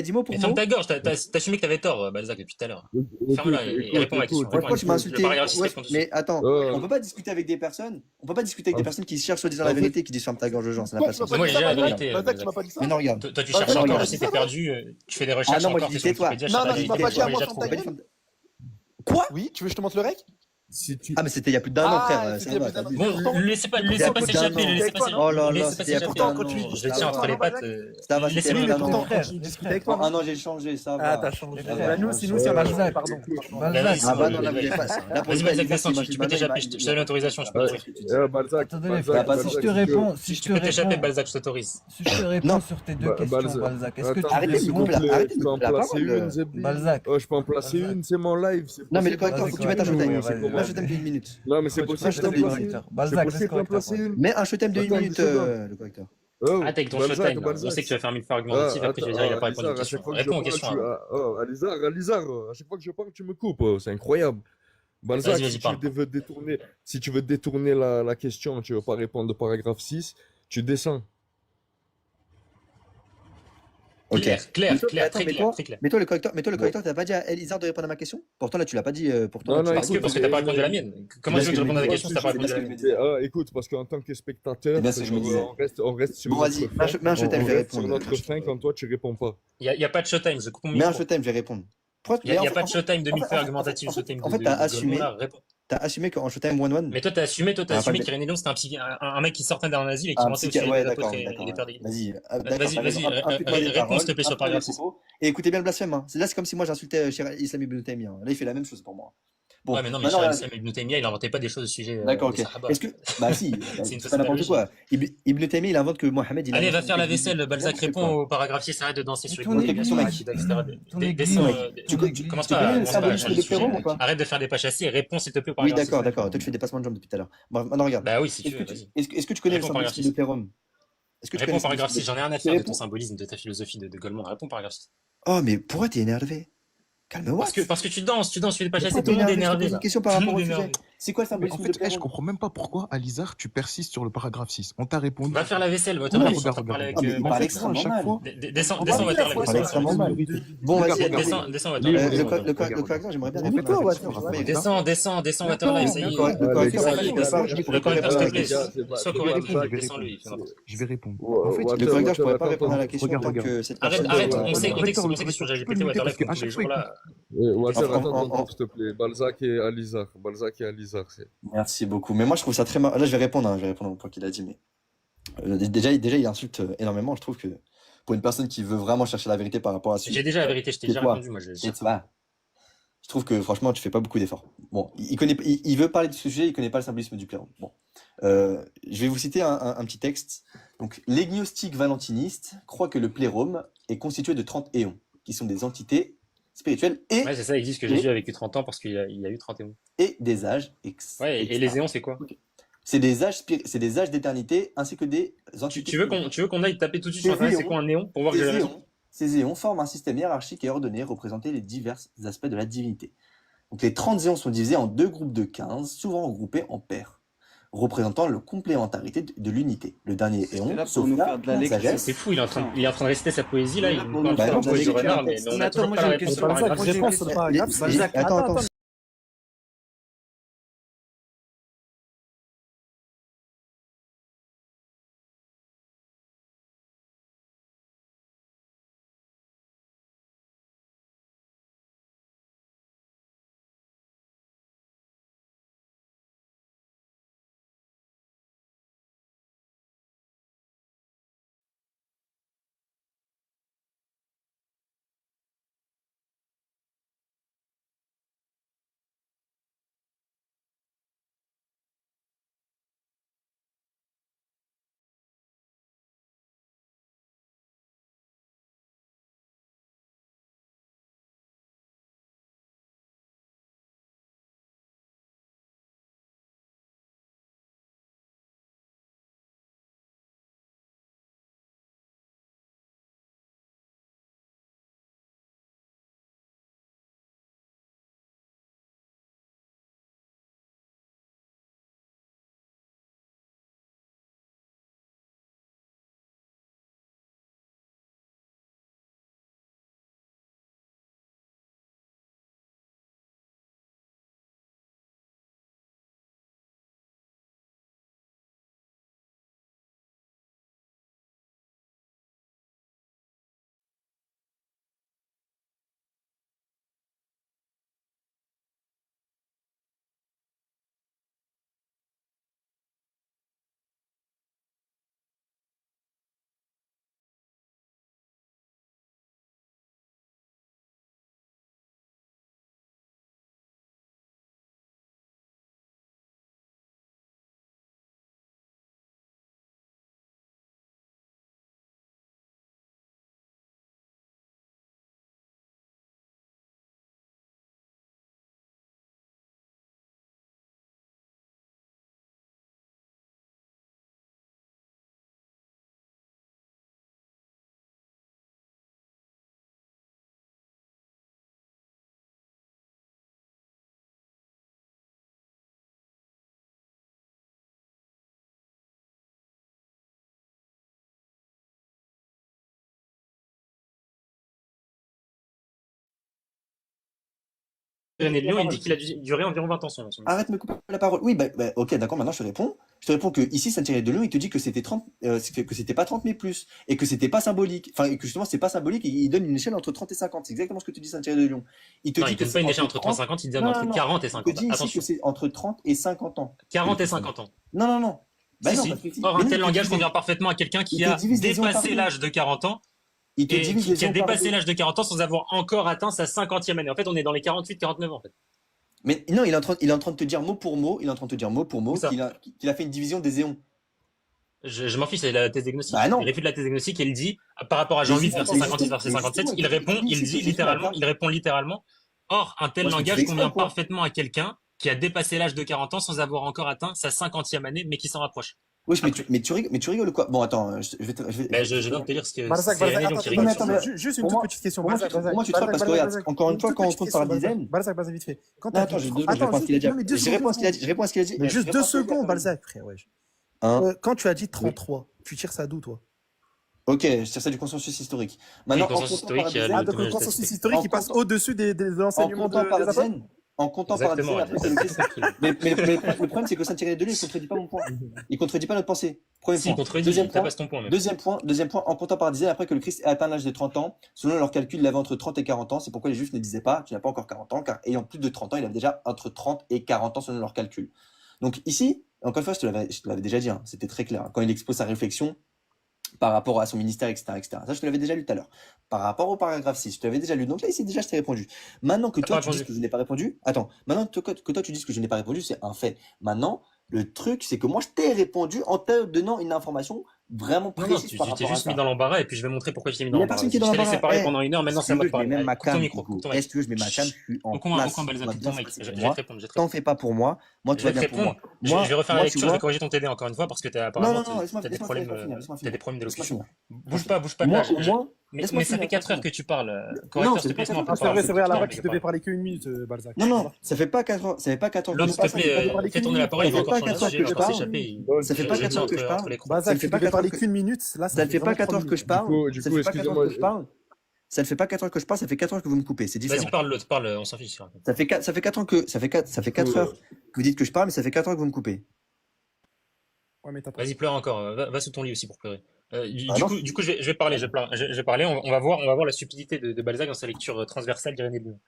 dit mot pour Mais ferme mot. ta gorge, t'as assumé que t'avais tort, Balzac, depuis tout à l'heure. Ferme-la et réponds à la question. Pourquoi tu m'as insulté? Le paragraphe 6 Ouais, répond dessus. mais attends, on peut pas discuter avec des personnes. On peut pas discuter avec des personnes qui cherchent soi-disant la vérité, qui disent ferme ta gorge aux gens. Ça n'a pas de sens. Mais moi, j'ai la vérité. Balzac, tu m'as pas dit ça? Mais non, regarde. Toi, tu cherches encore, je sais que t'es perdu, tu fais des recherches non, moi, encore, je t'es dis sur tais-toi. Wikipédia, Non, je sais non, pas, tu m'as pas dit à moi, déjà ferme ta trouvé. gueule. Quoi? Oui, tu veux que je te montre le rec? Ah, mais c'était il y a plus d'un an, frère. c'était il y a plus d'un an. Bon, le laissez pas s'échapper, le laissez pas s'échapper. Oh là Le là, laissez pas c'était il y a plus s'échapper. d'un Pourtant, an. quand tu- Je le tiens entre les pattes. Ça va, Laissez-le c'était Oui, il y mais a plus d'un pourtant, an. frère, j'ai discuté avec toi. Ah non, j'ai changé, ça Ah, va. t'as changé. Ça va. Bah, nous, c'est Balzac, pardon. Bah, Balzac. Ah bah non, là, vous voulez pas ça. Là, pour Vas-y, le Balzac, coup, descends, moi, tu peux t'échapper, je te donne l'autorisation, tu peux t'échapper. Balzac, Attendez, Balzac, frère, si je te Balzac, réponds, si je Tu te peux t'échapper, réponds, Balzac, je t'autorise. si je te réponds Non. sur tes deux questions, Balzac, est-ce que tu Arrêtez de me réponds couper la- arrêtez de me Je peux en couper la placer parole. une, Zebdi. Balzac. Oh, je peux en placer Balzac. une, c'est mon live. c'est Non, mais le possible. correcteur, faut que tu mettes un Vas-y, showtime. vas-y, Moi, vas-y. un showtime d'une minute. Non, mais c'est Faut que tu possible. fasses d'en showtime. placer une. C'est Balzac, possible d'en placer une. Mets un showtime de une Attends, minute, 10 secondes. le correcteur. Oh, Arrête avec ton Balzac, showtime, là. Balzac. On sait que tu vas faire mille fois argumentatif, après tu vas dire, il n'y a pas répondu à une Alizar, à chaque question. fois que je Réponds aux parle, questions. hein. Oh, Alizar, à chaque fois que je parle, tu me coupes. C'est incroyable. Balzac, Vas-y, si parle. tu veux détourner, si tu veux détourner la question, tu veux pas répondre au paragraphe 6, tu descends. Ok. Clair, Attends, très mais clair, toi, très clair. mais toi, le correcteur, t'as pas dit à Elizar de répondre à ma question? Pourtant, là, tu l'as pas dit. Pourtant, Non, là, tu non, l'as Parce dit. que t'as pas répondu à la mienne. Comment C'est tu veux que je bien réponde à ce ta que question si t'as pas je me répondu à la dis. mienne? Écoute, parce qu'en tant que spectateur, C'est bien ce que je me disais. on reste sur Bon, notre vas-y, fin. mets un showtime, On je vais reste sur répondre. notre fin quand toi, tu réponds pas. Il n'y a pas de showtime, je coupe mon Mets un micro. showtime, je vais répondre. Pourquoi- Il n'y mais a pas de showtime de mille fois en fait, argumentatif, en fait, showtime en fait, de t'as Goldman, assumé. là, réponds. T'as assumé qu'en showtime 1-1. Mais toi, t'as assumé Ah, pas de- qu'Irénée Léon, c'était un mec qui sortait d'un asile et qui mentait au sujet ouais, des apôtres d'accord, et d'accord. des pères d'église. Vas-y, Vas-y, d'accord, t'as raison. Impute-moi des réponds, paroles, s'il te plaît, sur le impute-moi paragraphe des 6. propos. Et écoutez bien le blasphème. Hein. Là, c'est comme si moi j'insultais Cheikh Islam Ibn Taymiyyah. Là, il fait la même chose pour moi. Bon, Ouais, mais non, mais maintenant, Cheikh là- Islam Ibn Taymiyyah, il inventait pas des choses au sujet D'accord, des ok. Sahaba. Est-ce que. Bah, si, C'est une c'est pas n'importe fausse quoi. Ibn Taymiyyah, il invente que Mohamed. Il Allez, invente va faire la l'église. vaisselle, Balzac C'est répond quoi au paragraphe 6, arrête de danser sur les Ton couilles, église, etc. ton Descends, église, Tu ton commence tu pas connais à le symbolisme changer des de sujet. pérons ou pas? Arrête de faire des pas chassés et réponds, s'il te plaît, au Oui, paragraphe 6. d'accord, d'accord. Toi, tu fais des passements de jambes depuis tout à l'heure. Bon, maintenant, regarde. Bah oui, si tu Est-ce veux, que vas-y. est-ce que tu connais le Réponds au paragraphe symbolisme de Pérom? Est-ce que tu Réponds connais au le paragraphe 6, symbolisme j'en ai rien à Tu faire de réponds ton symbolisme, de ta philosophie de Goldman. Réponds au paragraphe 6. Oh, mais pourquoi t'es énervé? Calme-moi. Parce que tu danses, tu fais des pas chassés, Pourquoi tout le monde est t'es énervé. Je te pose là. une question par Tout le rapport au monde est sujet. énervé. C'est quoi le Mais en symbolisme de fait, je Pérom? comprends même pas pourquoi Alizar, tu persistes sur le paragraphe 6. On t'a répondu. Va faire la vaisselle, Non, Waterlife, je suis en regarde, train de parler avec Ah, mais il parle à extrêmement chaque mal. fois. Descends, Il parle Waterlife, extrêmement mal. Bon, Regarde, vas-y, regarde. descends, Waterlife. le correcteur, j'aimerais bien Mais toi, ouais, Descends, Waterlife, ça y est. Le correcteur, Ça y est, descends. Le correcteur, s'il te plaît, Les gars, c'est pas- sois c'est correct, Balzac, descends-le. il fait n'importe quoi. Je vais répondre. Ouais, En fait, ouais, Le correcteur, je pourrais pas Attends, répondre à la attends. question regarde, tant que regarde. cette Arrête, personne. arrête, on Ouais, sait ouais, que ouais, sur ouais, GPT, ouais, Waterlife, parce tous qu'à les chaque jours fois, là. Walter, En- attends, s'il te plaît. Balzac et Alizar. Balzac et Alizar, c'est. Merci beaucoup. Mais moi, je trouve ça très mal. Là, je vais répondre au point qu'il a dit. Mais déjà, il insulte énormément. Je trouve que pour une personne qui veut vraiment chercher la vérité par rapport à ce J'ai déjà la vérité, je t'ai C'est déjà quoi répondu, moi. Et tu vois, je trouve que franchement, tu fais pas beaucoup d'efforts. Bon, il veut parler du sujet, il connaît pas le symbolisme du pléron. Bon, je vais vous citer un petit texte. Donc, l'égnostique valentiniste croit que le plérome est constitué de 30 éons, qui sont des entités spirituelles Ouais, c'est ça, il dit que Jésus a vécu 30 ans parce qu'il a eu 31. et des âges. Ouais, et les éons, c'est quoi? C'est des âges d'éternité ainsi que des entités. Tu veux qu'on aille taper tout de suite Des sur Internet, c'est éons. quoi un néon pour voir que j'ai Des la éons. Ces éons forment un système hiérarchique et ordonné représentant les divers aspects de la divinité. Donc les 30 éons sont divisés en 2 groupes de 15, souvent regroupés en paires, représentant la complémentarité de l'unité. Le dernier C'était éon, là pour sauf nous la faire de la lecture. sagesse. C'est fou, il est en train de réciter sa poésie là, Il est il là nous pour parle nous Bah faire non, de de la poésie lecture. renard, mais on Mais a attends, toujours moi pas j'ai la une réponse question. au Balzac, paragraphe. moi, je réponds sur le paragraphe. Balzac, Attends. René de Lyon, il dit qu'il a duré environ 20 ans son Arrête de me couper la parole. Oui, ok, d'accord, maintenant je te réponds. Je te réponds que ici, Saint-Thierry de Lyon, il te dit que c'était 30, que c'était pas 30 mais plus, et que c'était pas symbolique. Enfin, et que justement, c'est pas symbolique, et il donne une échelle entre 30 et 50. C'est exactement ce que te dit Saint-Thierry de Lyon. Il te Non, dit il que donne pas c'est une échelle entre entre 30 et 30. 50, il donne Non, entre non, non. 40 et Il te 50. dit ici que Attention, c'est entre 30 et 50 ans. 40 et 50 ans. Non, non, non. Bah Si, non, si. parce que ici, Or, mais un non, tel il te langage divise, convient parfaitement à quelqu'un qui il te a divise les éons par dépassé deux. l'âge de 40 ans Il te et divise les qui a éons par dépassé deux. l'âge de 40 ans sans avoir encore atteint sa 50e année. En fait, on est dans les 48-49 ans, en fait. Mais non, il est en train de te dire mot pour mot, Où ça? qu'il a fait une division des éons. Je m'en fiche, c'est la thèse diagnostique. Bah non. Il réfute la thèse diagnostique et il dit, par rapport à Jean 8, verset 56, verset 57, il répond littéralement, or, un tel Moi, je te langage fais convient exprès, quoi. parfaitement à quelqu'un qui a dépassé l'âge de 40 ans sans avoir encore atteint sa 50e année, mais qui s'en rapproche. Oui, mais tu rigoles quoi? Bon, attends, je vais Ben, je viens de te lire ce que Balzac, c'est René Balzac, Lyon qui attends, rigole. attends, mais juste une pour toute moi- petite question. pour moi, Balzac, tu- pour Balzac, moi, tu te trompes parce que Balzac, regarde, Balzac, encore une fois, toute quand on petite compte par question, dizaines. Balzac, vite fait. Quand Non, t'as attends, dit j'ai 30 deux secondes, je réponds à ce qu'il a dit. non, mais deux Je réponds à ce qu'il a dit. Je réponds à ce qu'il a dit. Mais Je juste réponds à 2 ce qu'il a dit secondes, après. Balzac, frère, wesh. Hein? Quand tu as dit 33, tu tires ça d'où, toi? Ok, je tire ça du consensus historique. Maintenant, Oui, consensus en comptant par historique, il y a dizaines, Ah, donc le témoignage consensus d'Astérix. historique, En il passe comptant- au-dessus des en enseignements comptant par des apôtres? dizaines, en comptant par Exactement, dizaines, après que le Christ. tranquille. Mais le problème, c'est que Saint-Thierry de Lyon, il contredit pas mon point. Il contredit pas notre pensée. Premier Si, il point. contredit, Deuxième il point. tabasse ton point, même. Deuxième point, en comptant par dizaines, après que le Christ ait atteint l'âge de 30 ans, selon leur calcul, il avait entre 30 et 40 ans. C'est pourquoi les Juifs ne disaient pas, tu n'as pas encore 40 ans, car ayant plus de 30 ans, il avait déjà entre 30 et 40 ans selon leur calcul. Donc ici, encore une fois, je te l'avais déjà dit, hein, c'était très clair. Quand il expose sa réflexion par rapport à son ministère, etc., etc. Ça, je te l'avais déjà lu tout à l'heure. Par rapport au paragraphe 6, je te l'avais déjà lu. Donc là, ici, déjà, je t'ai répondu. Maintenant que T'as toi, pas tu dises répondu. que je n'ai pas répondu, attends, maintenant que toi, tu dises que je n'ai pas répondu, c'est un fait. Maintenant, le truc, c'est que moi, je t'ai répondu en te donnant une information vraiment Non, non, précise tu par t'es rapport à juste mis ça. dans l'embarras et puis je vais montrer pourquoi je t'ai mis Il dans n'y a l'embarras. personne qui est Je dans t'ai laissé l'embarras. parler pendant une heure, maintenant Si c'est à tu moi veux, de je mets parler. même ma Coupe ton cam, micro, Hugo. coupe ton Est-ce micro. que je mets ma cam, je suis en Au coin, place. Balzac, On va coupe bien ton se mic. passer Je pour vais moi. te répondre, je vais te T'en répondre. fais pas pour moi. Moi, tout Je va vais te bien pour moi. répondre. Je vais refaire la tu lecture, je vois. vais corriger ton TD encore une fois parce que Non, apparemment non, laisse-moi t'as des finir, problèmes, laisse-moi finir. t'as des problèmes Laisse-moi d'élocution. finir. Bouge pas de là. Moi, au moins, Laisse-moi Mais ça finir, fait 4 laisse-moi heures que finir. tu parles. Non, Correcteur, ça s'il fait te pas plaît, 4 laisse-moi heures que je C'est parler. vrai, parle. c'est vrai, à la Non, base, mais tu pas devais parler. parler qu'une minute, Balzac. Non, non, ça fait pas 4 heures, ça fait pas 4 heures que L'autre, je s'il te parle. plaît, Tu devais parler fais qu'une tourner la minute. parole, Ça il va fait encore pas changer de 4 heures sujet, que il va je encore parle. s'échapper. Ça fait Je pas le 4 tiens heures que je entre parle. les crocs. Ça Balzac, ne fait tu pas devais 4 heures parler que qu'une minute. Là, ça ça ne fait fait pas vraiment 4 3 heures que je minutes. parle. Ça fait pas 4 heures excusez-moi, que je parle. Ça ne fait pas 4 heures que je parle, ça fait 4 heures que vous me coupez. C'est Vas-y, différent. parle l'autre, parle, on s'en fiche. Ça fait 4 ans que ça fait du coup, 4 heures que vous dites que je parle, mais ça fait 4 heures que vous me coupez. Ouais, mais t'as pas. Vas-y, pleure encore. Va sous ton lit aussi pour pleurer. Ah non. Du coup, je vais parler. Je vais parler. On va voir la stupidité de Balzac dans sa lecture transversale d'Irénée de Lyon.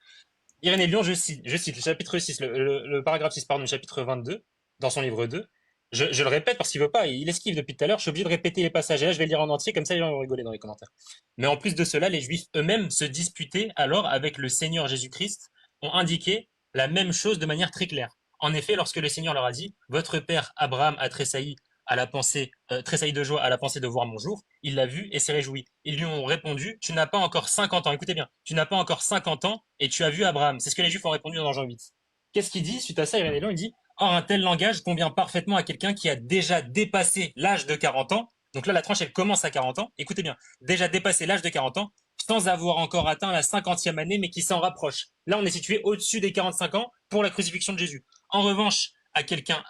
Irénée de Lyon, je cite le chapitre 6, le paragraphe 6, pardon, le chapitre 22, dans son livre 2. Je le répète parce qu'il veut pas, il esquive depuis tout à l'heure. Je suis obligé de répéter les passages. Et là, je vais le lire en entier, comme ça, les gens vont rigoler dans les commentaires. Mais en plus de cela, les Juifs eux-mêmes se disputaient alors avec le Seigneur Jésus-Christ, ont indiqué la même chose de manière très claire. En effet, lorsque le Seigneur leur a dit, votre père Abraham a tressailli à la pensée, tressailli de joie à la pensée de voir mon jour, il l'a vu et s'est réjoui. Ils lui ont répondu, tu n'as pas encore 50 ans, écoutez bien, tu n'as pas encore 50 ans et tu as vu Abraham. C'est ce que les Juifs ont répondu dans Jean 8. Qu'est-ce qu'il dit suite à ça? Irénée de Lyon, il dit, or un tel langage convient parfaitement à quelqu'un qui a déjà dépassé l'âge de 40 ans. Donc là, la tranche, elle commence à 40 ans. Écoutez bien, déjà dépassé l'âge de 40 ans, sans avoir encore atteint la 50e année, mais qui s'en rapproche. Là, on est situé au-dessus des 45 ans pour la crucifixion de Jésus. En revanche, à quelqu'un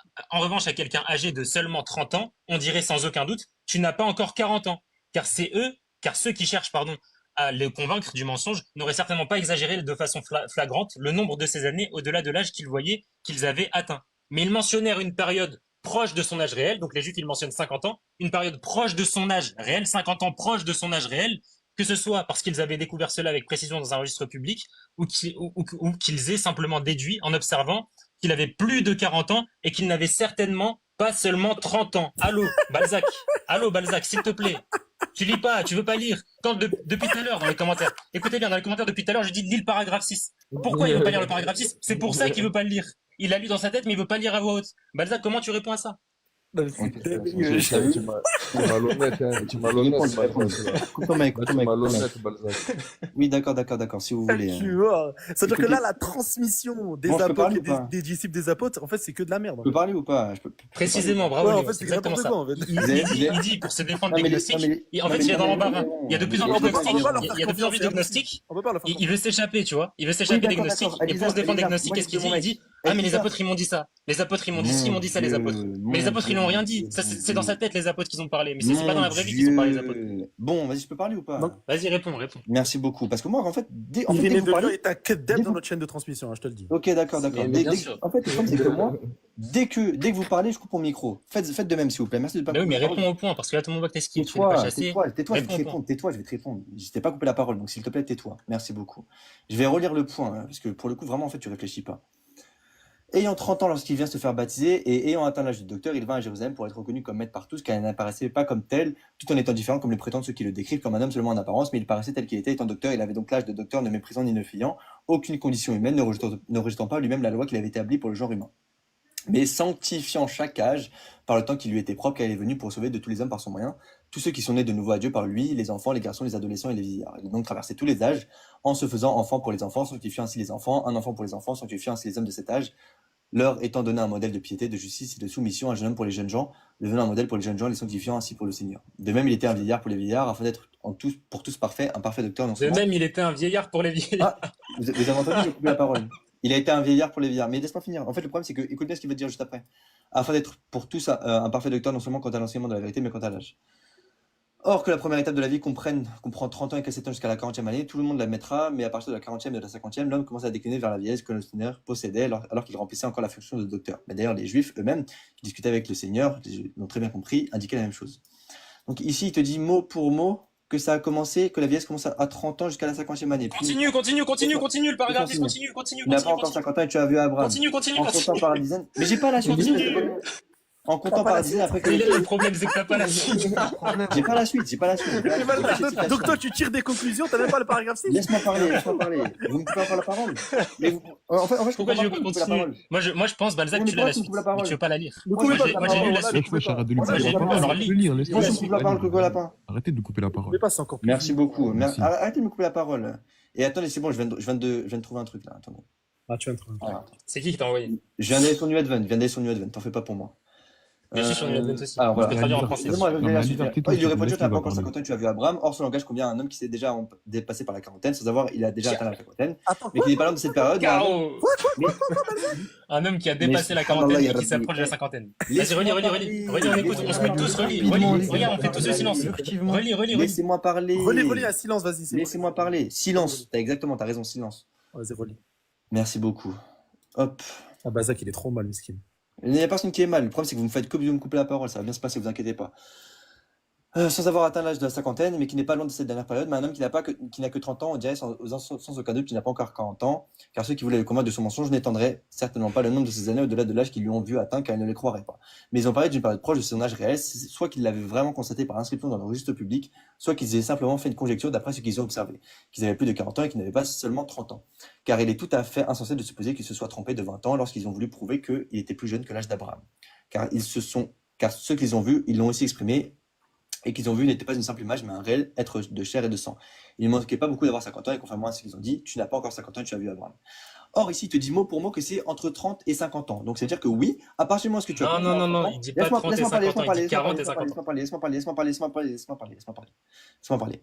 âgé de seulement 30 ans, on dirait sans aucun doute, tu n'as pas encore 40 ans. Car ceux qui cherchent, pardon, à les convaincre du mensonge n'auraient certainement pas exagéré de façon flagrante le nombre de ces années au-delà de l'âge qu'ils voyaient qu'ils avaient atteint. Mais ils mentionnèrent une période proche de son âge réel, donc les Juifs ils mentionnent 50 ans, une période proche de son âge réel, 50 ans proche de son âge réel, que ce soit parce qu'ils avaient découvert cela avec précision dans un registre public, ou qu'ils aient simplement déduit en observant qu'il avait plus de 40 ans et qu'il n'avait certainement pas seulement 30 ans. Allô, Balzac, s'il te plaît. Tu lis pas, tu veux pas lire. Depuis tout à l'heure dans les commentaires. Écoutez bien, dans les commentaires depuis tout à l'heure, je dis lis le paragraphe 6. Pourquoi il veut pas lire le paragraphe 6? C'est pour ça qu'il veut pas le lire. Il l'a lu dans sa tête, mais il veut pas lire à voix haute. Balzac, comment tu réponds à ça? tu m'as l'honnête, hein, tu m'as l'honnête, Balzac. Coupe ton mic, coupe ton Tu mic, m'as coupe ton mic. l'honnête, Balzac. Oui, d'accord, si vous voulez. Tu vois. C'est-à-dire que Écoutez. là, la transmission des Bon, je peux apôtres parler et ou pas des disciples des apôtres, en fait, c'est que de la merde. Je peux parler ou pas? Précisément, bravo. Ouais, en Léo, fait, c'est c'est exactement n'importe ça. quoi, en fait. Il dit pour se défendre Non, des mais les- gnostiques. non, mais les- En fait, non, il est dans mais- l'embarras. Il y a de plus en plus de gnostiques. on peut pas leur Il faire y a de plus en plus de confiance, gnostiques. On peut pas leur faire Il veut s'échapper, tu vois. Il veut Oui, s'échapper des d'accord, gnostiques. d'accord. Et pour se défendre des Elisa, gnostiques, moi, qu'est-ce qu'il dit? excuse-moi, Il dit, ah, mais les Elisa. apôtres, ils m'ont dit ça. Les apôtres, ils m'ont dit ci, ils m'ont dit ça, les apôtres. Mais les apôtres, ils n'ont rien dit. Ça, c'est dans sa tête, les apôtres, qu'ils ont parlé. Mais c'est pas dans la vraie vie qu'ils ont parlé, les apôtres. Bon, vas-y, je peux parler ou pas? Non. Vas-y, réponds. Merci beaucoup. Parce que moi, en fait, dès que Irénée vous de Lyon parlez. est un cut-dev Dès dans vous- notre chaîne de transmission, hein, je te le dis. Ok, d'accord. Mais bien sûr. En fait, le problème, c'est que moi, dès que vous parlez, je coupe mon micro. Faites de même, s'il vous plaît. Merci de pas Mais oui, mais couper la parole. réponds au point, parce que là, tout le monde voit que t'esquives. Tu n'es pas Tais-toi, chassé. tais-toi, je vais te Réponds au point. répondre. Tais-toi, je vais te répondre. Je t'ai pas coupé la parole, donc s'il te plaît, tais-toi. Merci beaucoup. Je vais relire le point, hein, parce que pour le coup, vraiment, en fait, tu réfléchis pas. Ayant 30 ans lorsqu'il vient se faire baptiser et ayant atteint l'âge de docteur, il vint à Jérusalem pour être reconnu comme maître par tous, car il n'apparaissait pas comme tel, tout en étant différent comme le prétendent ceux qui le décrivent comme un homme seulement en apparence, mais il paraissait tel qu'il était étant docteur. Il avait donc l'âge de docteur, ne méprisant ni ne fuyant aucune condition humaine, ne rejetant pas lui-même la loi qu'il avait établie pour le genre humain, mais sanctifiant chaque âge par le temps qui lui était propre, car il est venu pour sauver de tous les hommes par son moyen tous ceux qui sont nés de nouveau à Dieu par lui, les enfants, les garçons, les adolescents et les vieillards. Il a donc traversé tous les âges en se faisant enfant pour les enfants, sanctifiant ainsi les enfants, un enfant pour les enfants, sanctifiant ainsi les hommes de cet âge, leur étant donné un modèle de piété, de justice et de soumission, un jeune homme pour les jeunes gens, devenant un modèle pour les jeunes gens, les sanctifiant ainsi pour le Seigneur. De même, il était un vieillard pour les vieillards, afin d'être pour tous parfait, un parfait docteur non De seulement. même, il était un vieillard pour les vieillards. Vous avez entendu, j'ai coupé la parole. Il a été un vieillard pour les vieillards. Mais laisse-moi finir. En fait, le problème, c'est que, écoute bien ce qu'il veut dire juste après. Afin d'être pour tous un parfait docteur, non seulement quant à l'enseignement de la vérité, mais quant à l'âge. Or, que la première étape de la vie comprend 30 ans et 7 ans jusqu'à la 40e année, tout le monde la mettra, mais à partir de la 40e et de la 50e, l'homme commence à décliner vers la vieillesse que le Seigneur possédait alors qu'il remplissait encore la fonction de docteur. Mais d'ailleurs, les Juifs eux-mêmes, qui discutaient avec le Seigneur, l'ont très bien compris, indiquaient la même chose. Donc ici, il te dit mot pour mot que ça a commencé, que la vieillesse commence à 30 ans jusqu'à la 50e année. Puis, Continue, le paragraphe 10, continue. il n'a pas encore 50 ans et tu as vu Abraham. Continue. En comptant par la dizaine. Mais j'ai pas la suite. En comptant par la dizaine après que. Il est là, le problème, c'est que t'as pas la suite. J'ai pas la suite. Donc toi, tu tires des conclusions, t'as même pas le paragraphe 6. Laisse-moi parler. Vous me coupez encore la parole. Mais vous... En fait, je Pourquoi comprends je pas veux pourquoi vous me coupez la parole. continuer? Moi, je pense, Balzac, tu l'as la suite. Mais tu veux pas la lire. Ne coupez pas la Moi, j'ai lu la parole. suite. Arrête de lui Moi, couper j'ai la lu, parole. alors lis. Moi, je coupe la parole, Coco Lapin. Arrêtez de couper la parole. Mais passe encore plus. Merci beaucoup. Merci. Arrêtez de me couper la parole. Et attendez, c'est bon, je viens de trouver un truc là. Attendez. Ah, tu viens de trouver. Voilà. C'est qui t'a envoyé? Je viens d'aller sur New Advent. T'en fais pas pour moi. Je suis sur une Advent aussi. Alors Je peux voilà. traduire en français. Excusez-moi, je vais Non, mais la Ali, suite. tais-toi, Il lui s'il te répond plaît, tu n'as il pas va encore parler. 50 ans, tu as vu Abraham. Or, ce langage convient à un homme qui s'est déjà dépassé par la quarantaine, sans avoir, il a déjà atteint la cinquantaine, Attends, mais qui n'est pas l'homme de cette période. mais un homme- Caro! Un homme qui a dépassé la quarantaine et qui s'approche de la cinquantaine. Vas-y, Laisse-moi relis, parler. on écoute, on se met tous, relis, Rapidement, relis. les Regarde, gars. on fait tous le silence. Furtivement. Relis. Laissez-moi parler. relis un silence, vas-y. c'est bon. Laissez-moi parler. Silence. T'as exactement, t'as raison, silence. Vas-y, relis. Merci beaucoup. Hop. Ah, Balzac, il est trop mal, miskin. Il n'y a personne qui est mal. Le problème, c'est que vous me faites que de me couper la parole. Ça va bien se passer, vous inquiétez pas. Sans avoir atteint l'âge de la cinquantaine, mais qui n'est pas loin de cette dernière période, mais un homme qui n'a que 30 ans, on dirait sans aucun doute qu'il n'a pas encore 40 ans, car ceux qui voulaient le combattre de son mensonge n'étendraient certainement pas le nombre de ces années au-delà de l'âge qu'ils lui ont vu atteint, car ils ne les croiraient pas. Mais ils ont parlé d'une période proche de son âge réel, soit qu'ils l'avaient vraiment constaté par inscription dans le registre public, soit qu'ils aient simplement fait une conjecture d'après ce qu'ils ont observé, qu'ils avaient plus de 40 ans et qu'ils n'avaient pas seulement 30 ans. Car il est tout à fait insensé de supposer qu'ils se soient trompés de 20 ans lorsqu'ils ont voulu prouver qu'il était plus jeune que l'âge d'Abraham. Car ceux qu'ils ont vus, ils l'ont aussi exprimé, et qu'ils ont vu n'était pas une simple image, mais un réel être de chair et de sang. Il ne manquait pas beaucoup d'avoir 50 ans, et contrairement à ce qu'ils ont dit, tu n'as pas encore 50 ans et tu as vu Abraham. Or, ici, il te dit mot pour mot que c'est entre 30 et 50 ans. Donc, c'est-à-dire que oui, à partir du moment où ce que tu as... Non, il dit pas 30 et 50 ans, il dit 40 et 50 ans. Laisse-moi parler.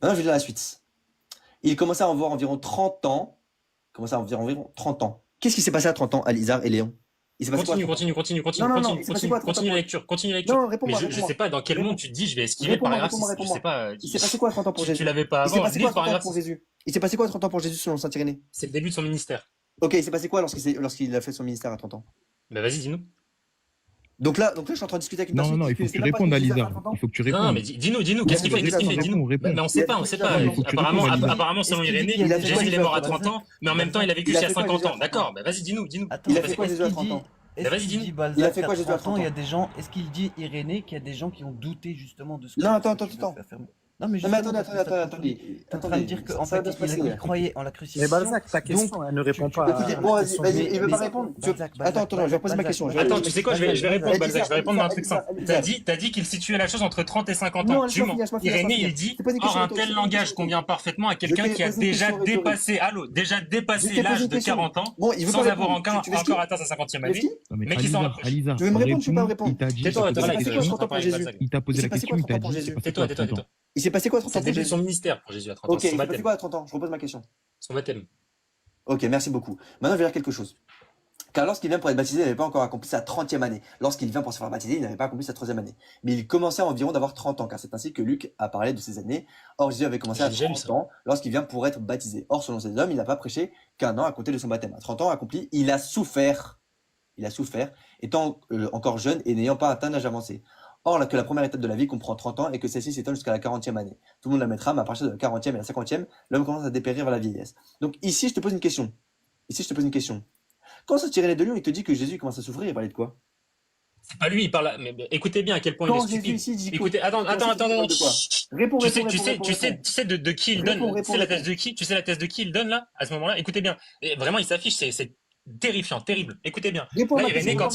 Maintenant, je vais dire la suite. Il commençait à avoir environ 30 ans. Qu'est-ce qui s'est passé à 30 ans, Alizar et Léon? Il s'est passé quoi à 30 ans? Continue la lecture. Non, Mais réponds-moi, je sais pas dans quel monde tu te dis, je vais esquiver le Réponds-moi, paragraphe 6. Je réponds-moi. sais pas. Il s'est passé quoi à 30 ans pour Jésus? Tu l'avais pas Il s'est avant, passé lis quoi le à 30 ans paragraphe pour 6. Jésus? Il s'est passé quoi à 30 ans pour Jésus selon Saint-Irénée? C'est le début de son ministère. Ok, il s'est passé quoi lorsqu'il a fait son ministère à 30 ans? Bah vas-y, dis-nous. Donc là, je suis en train de discuter avec une personne Non, il qui faut que tu sait même pas répondes, ce qu'il fait Alizar. à 30 ans. Il faut que tu Non, répondes. mais dis-nous, qu'est-ce qu'il fait? Réponds. Mais on sait pas. Il faut que tu répondes, Alizar. Apparemment, selon Irénée, Il a fait quoi, Jésus il est mort à Balzac? 30 ans, mais en même temps, il a vécu Il a jusqu'à fait quoi, 50 Jésus, à ans. 30 D'accord, ans? bah vas-y, dis-nous. Attends, Il a fait quoi, est-ce Jésus, à qu'il 30 dit, ans? est-ce Vas-y, qu'il dis-nous. dit Il a Balzac fait qu'à quoi, Jésus, à 30 ans, 30 il y a ans? des gens, est-ce qu'il dit Irénée qu'il y a des gens qui ont douté justement de ce Non, attends. Non, mais Non, mais justement, parce que attendez. t'es en train de dire qu'en Ça va fait, bien se passer, il là. croyait en la Mais crucifixion. Balzac, ta question, elle ne répond pas Écoutez, à bon, la vas-y, question. il veut pas Mais- répondre. Balzac, Attends, je vais reposer ma question. Attends, tu sais quoi, je vais répondre, Elle dit Balzac, ça, je vais répondre à un elle truc dit ça, simple. elle dit ça. T'as dit qu'il situait la chose entre 30 et 50 Non, ans. Tu mens. laisse-moi finir. Irénée, il dit, C'est pas une question or un rhétorique, tel c'est pas une langage question convient parfaitement à quelqu'un Je t'ai qui a posé une déjà question rhétorique. dépassé Je t'ai posé l'âge une de question. 40 ans, Bon, il veut sans pas avoir répondre. Tu veux encore ski atteint sa 50e Tu veux année. ski Non, mais Mais qui s'en Alizar, rapproche. Alizar, Tu veux me répondre, tu veux pas me réponds. répondre? Il t'a dit, Tais-toi, Il s'est voilà, passé quoi à 30 ans pour Jésus? il t'a posé Il la s'est passé question, quoi il t'a 30 ans pour dit, Jésus? c'est passé quoi à 30 ans? Il s'est passé quoi à 30 C'est ans le pour début de Jésus? son ministère pour Jésus à 30 ans, Ok, c'est il son s'est passé baptême. quoi à 30 ans? Je repose ma question. Son baptême. Ok, merci beaucoup. Maintenant, je vais dire quelque chose. Car lorsqu'il vient pour être baptisé, il n'avait pas encore accompli sa 30e année. Lorsqu'il vient pour se faire baptiser, il n'avait pas accompli sa 3e année. Mais il commençait à environ d'avoir 30 ans, car c'est ainsi que Luc a parlé de ses années. Or, Jésus avait commencé à J'ai déjà lu 30 ça. ans lorsqu'il vient pour être baptisé. Or, selon ces hommes, il n'a pas prêché qu'un an à compter de son baptême. À 30 ans accompli, il a souffert. Étant encore jeune et n'ayant pas atteint l'âge avancé. Or, que la première étape de la vie comprend 30 ans et que celle-ci s'étend jusqu'à la 40e année. Tout le monde la mettra, mais à partir de la 40e et la 50e, l'homme commence à dépérir vers la vieillesse. Donc ici, je te pose une question. Quand Saint-Irénée de Lyon, il te dit que Jésus commence à souffrir, il parlait de quoi? C'est pas lui, il parle. Mais écoutez bien à quel point il Quand est Jésus stupide. ici dit Écoutez, attends. de quoi? Réponds, Tu sais de qui il donne. Réponds, Tu sais la réponds. thèse de qui? Tu sais la thèse de qui il donne là à ce moment-là? Écoutez bien. Et vraiment, il s'affiche, c'est terrifiant, terrible. Écoutez bien. Réponds à Là, ma Irénée, question.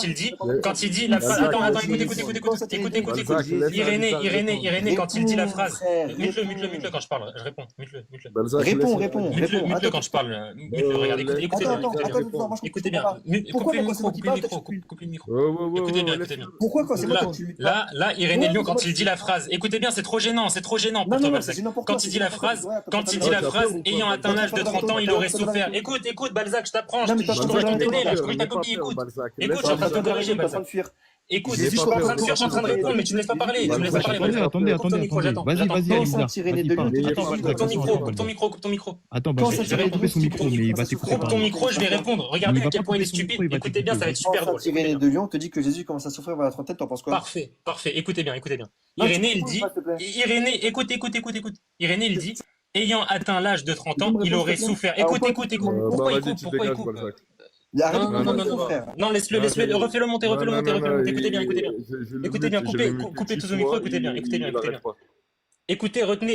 quand il dit la phrase. Balzac, Attends, écoute. Balzac, laisse Irénée, Alizar quand il dit la phrase. frère, Mute-le quand je parle. Je réponds. Mute-le. Balzac, Réponds. Mute-le quand je parle. Mute-le, regarde, écoutez bien. Attends, Écoutez bien. Pourquoi Coupez le quand micro, c'est moi qui parle, coupez le micro. Ouais, Écoutez bien. Pourquoi quand c'est moi Là, quand tu là, Irénée Lyon, quand il dit la phrase, écoutez bien, c'est trop gênant pour toi, Balzac. c'est gênant pour toi, Quand il dit la phrase, ayant atteint l'âge de 30 ans, il aurait souffert. Écoute, Balzac, je t'apprends, je suis en train de t'aider là, je corrige ta copie, écoute. Écoute, je suis en train de te corriger, Balzac. Écoute, je suis pas en train de fuir, je suis en train de répondre, mais tu me laisses pas parler, Balzac. Attendez. Coupe ton micro, j'attends. Vas-y, Alizar. Saint-Irénée de Lyon, Vas-y, te dit parle. que Jésus Coupe ton micro. Attends, Quand je ça vais s'arrête, couper son micro, mais il va t'écouter. Coupe ton micro, je vais répondre. Regardez Il à va quel pas point il est couper son micro, stupide. il va Écoutez bien, ça va être super drôle. Saint-Irénée de Lyon te dit que Jésus commence à souffrir vers la trentaine, t'en penses quoi? Parfait. Écoutez bien. Non, Irénée, tu il peux dit, pas, s'il te plaît. Irénée, écoute. Irénée, il dit, ayant atteint l'âge de 30 ans, il aurait souffert. Écoute. Pourquoi il coupe? Arrête de Non, me demander, frère. Non, laisse-le, refais-le monter. Écoutez bien. Coupez tous vos micros, écoutez bien. Écoutez, retenez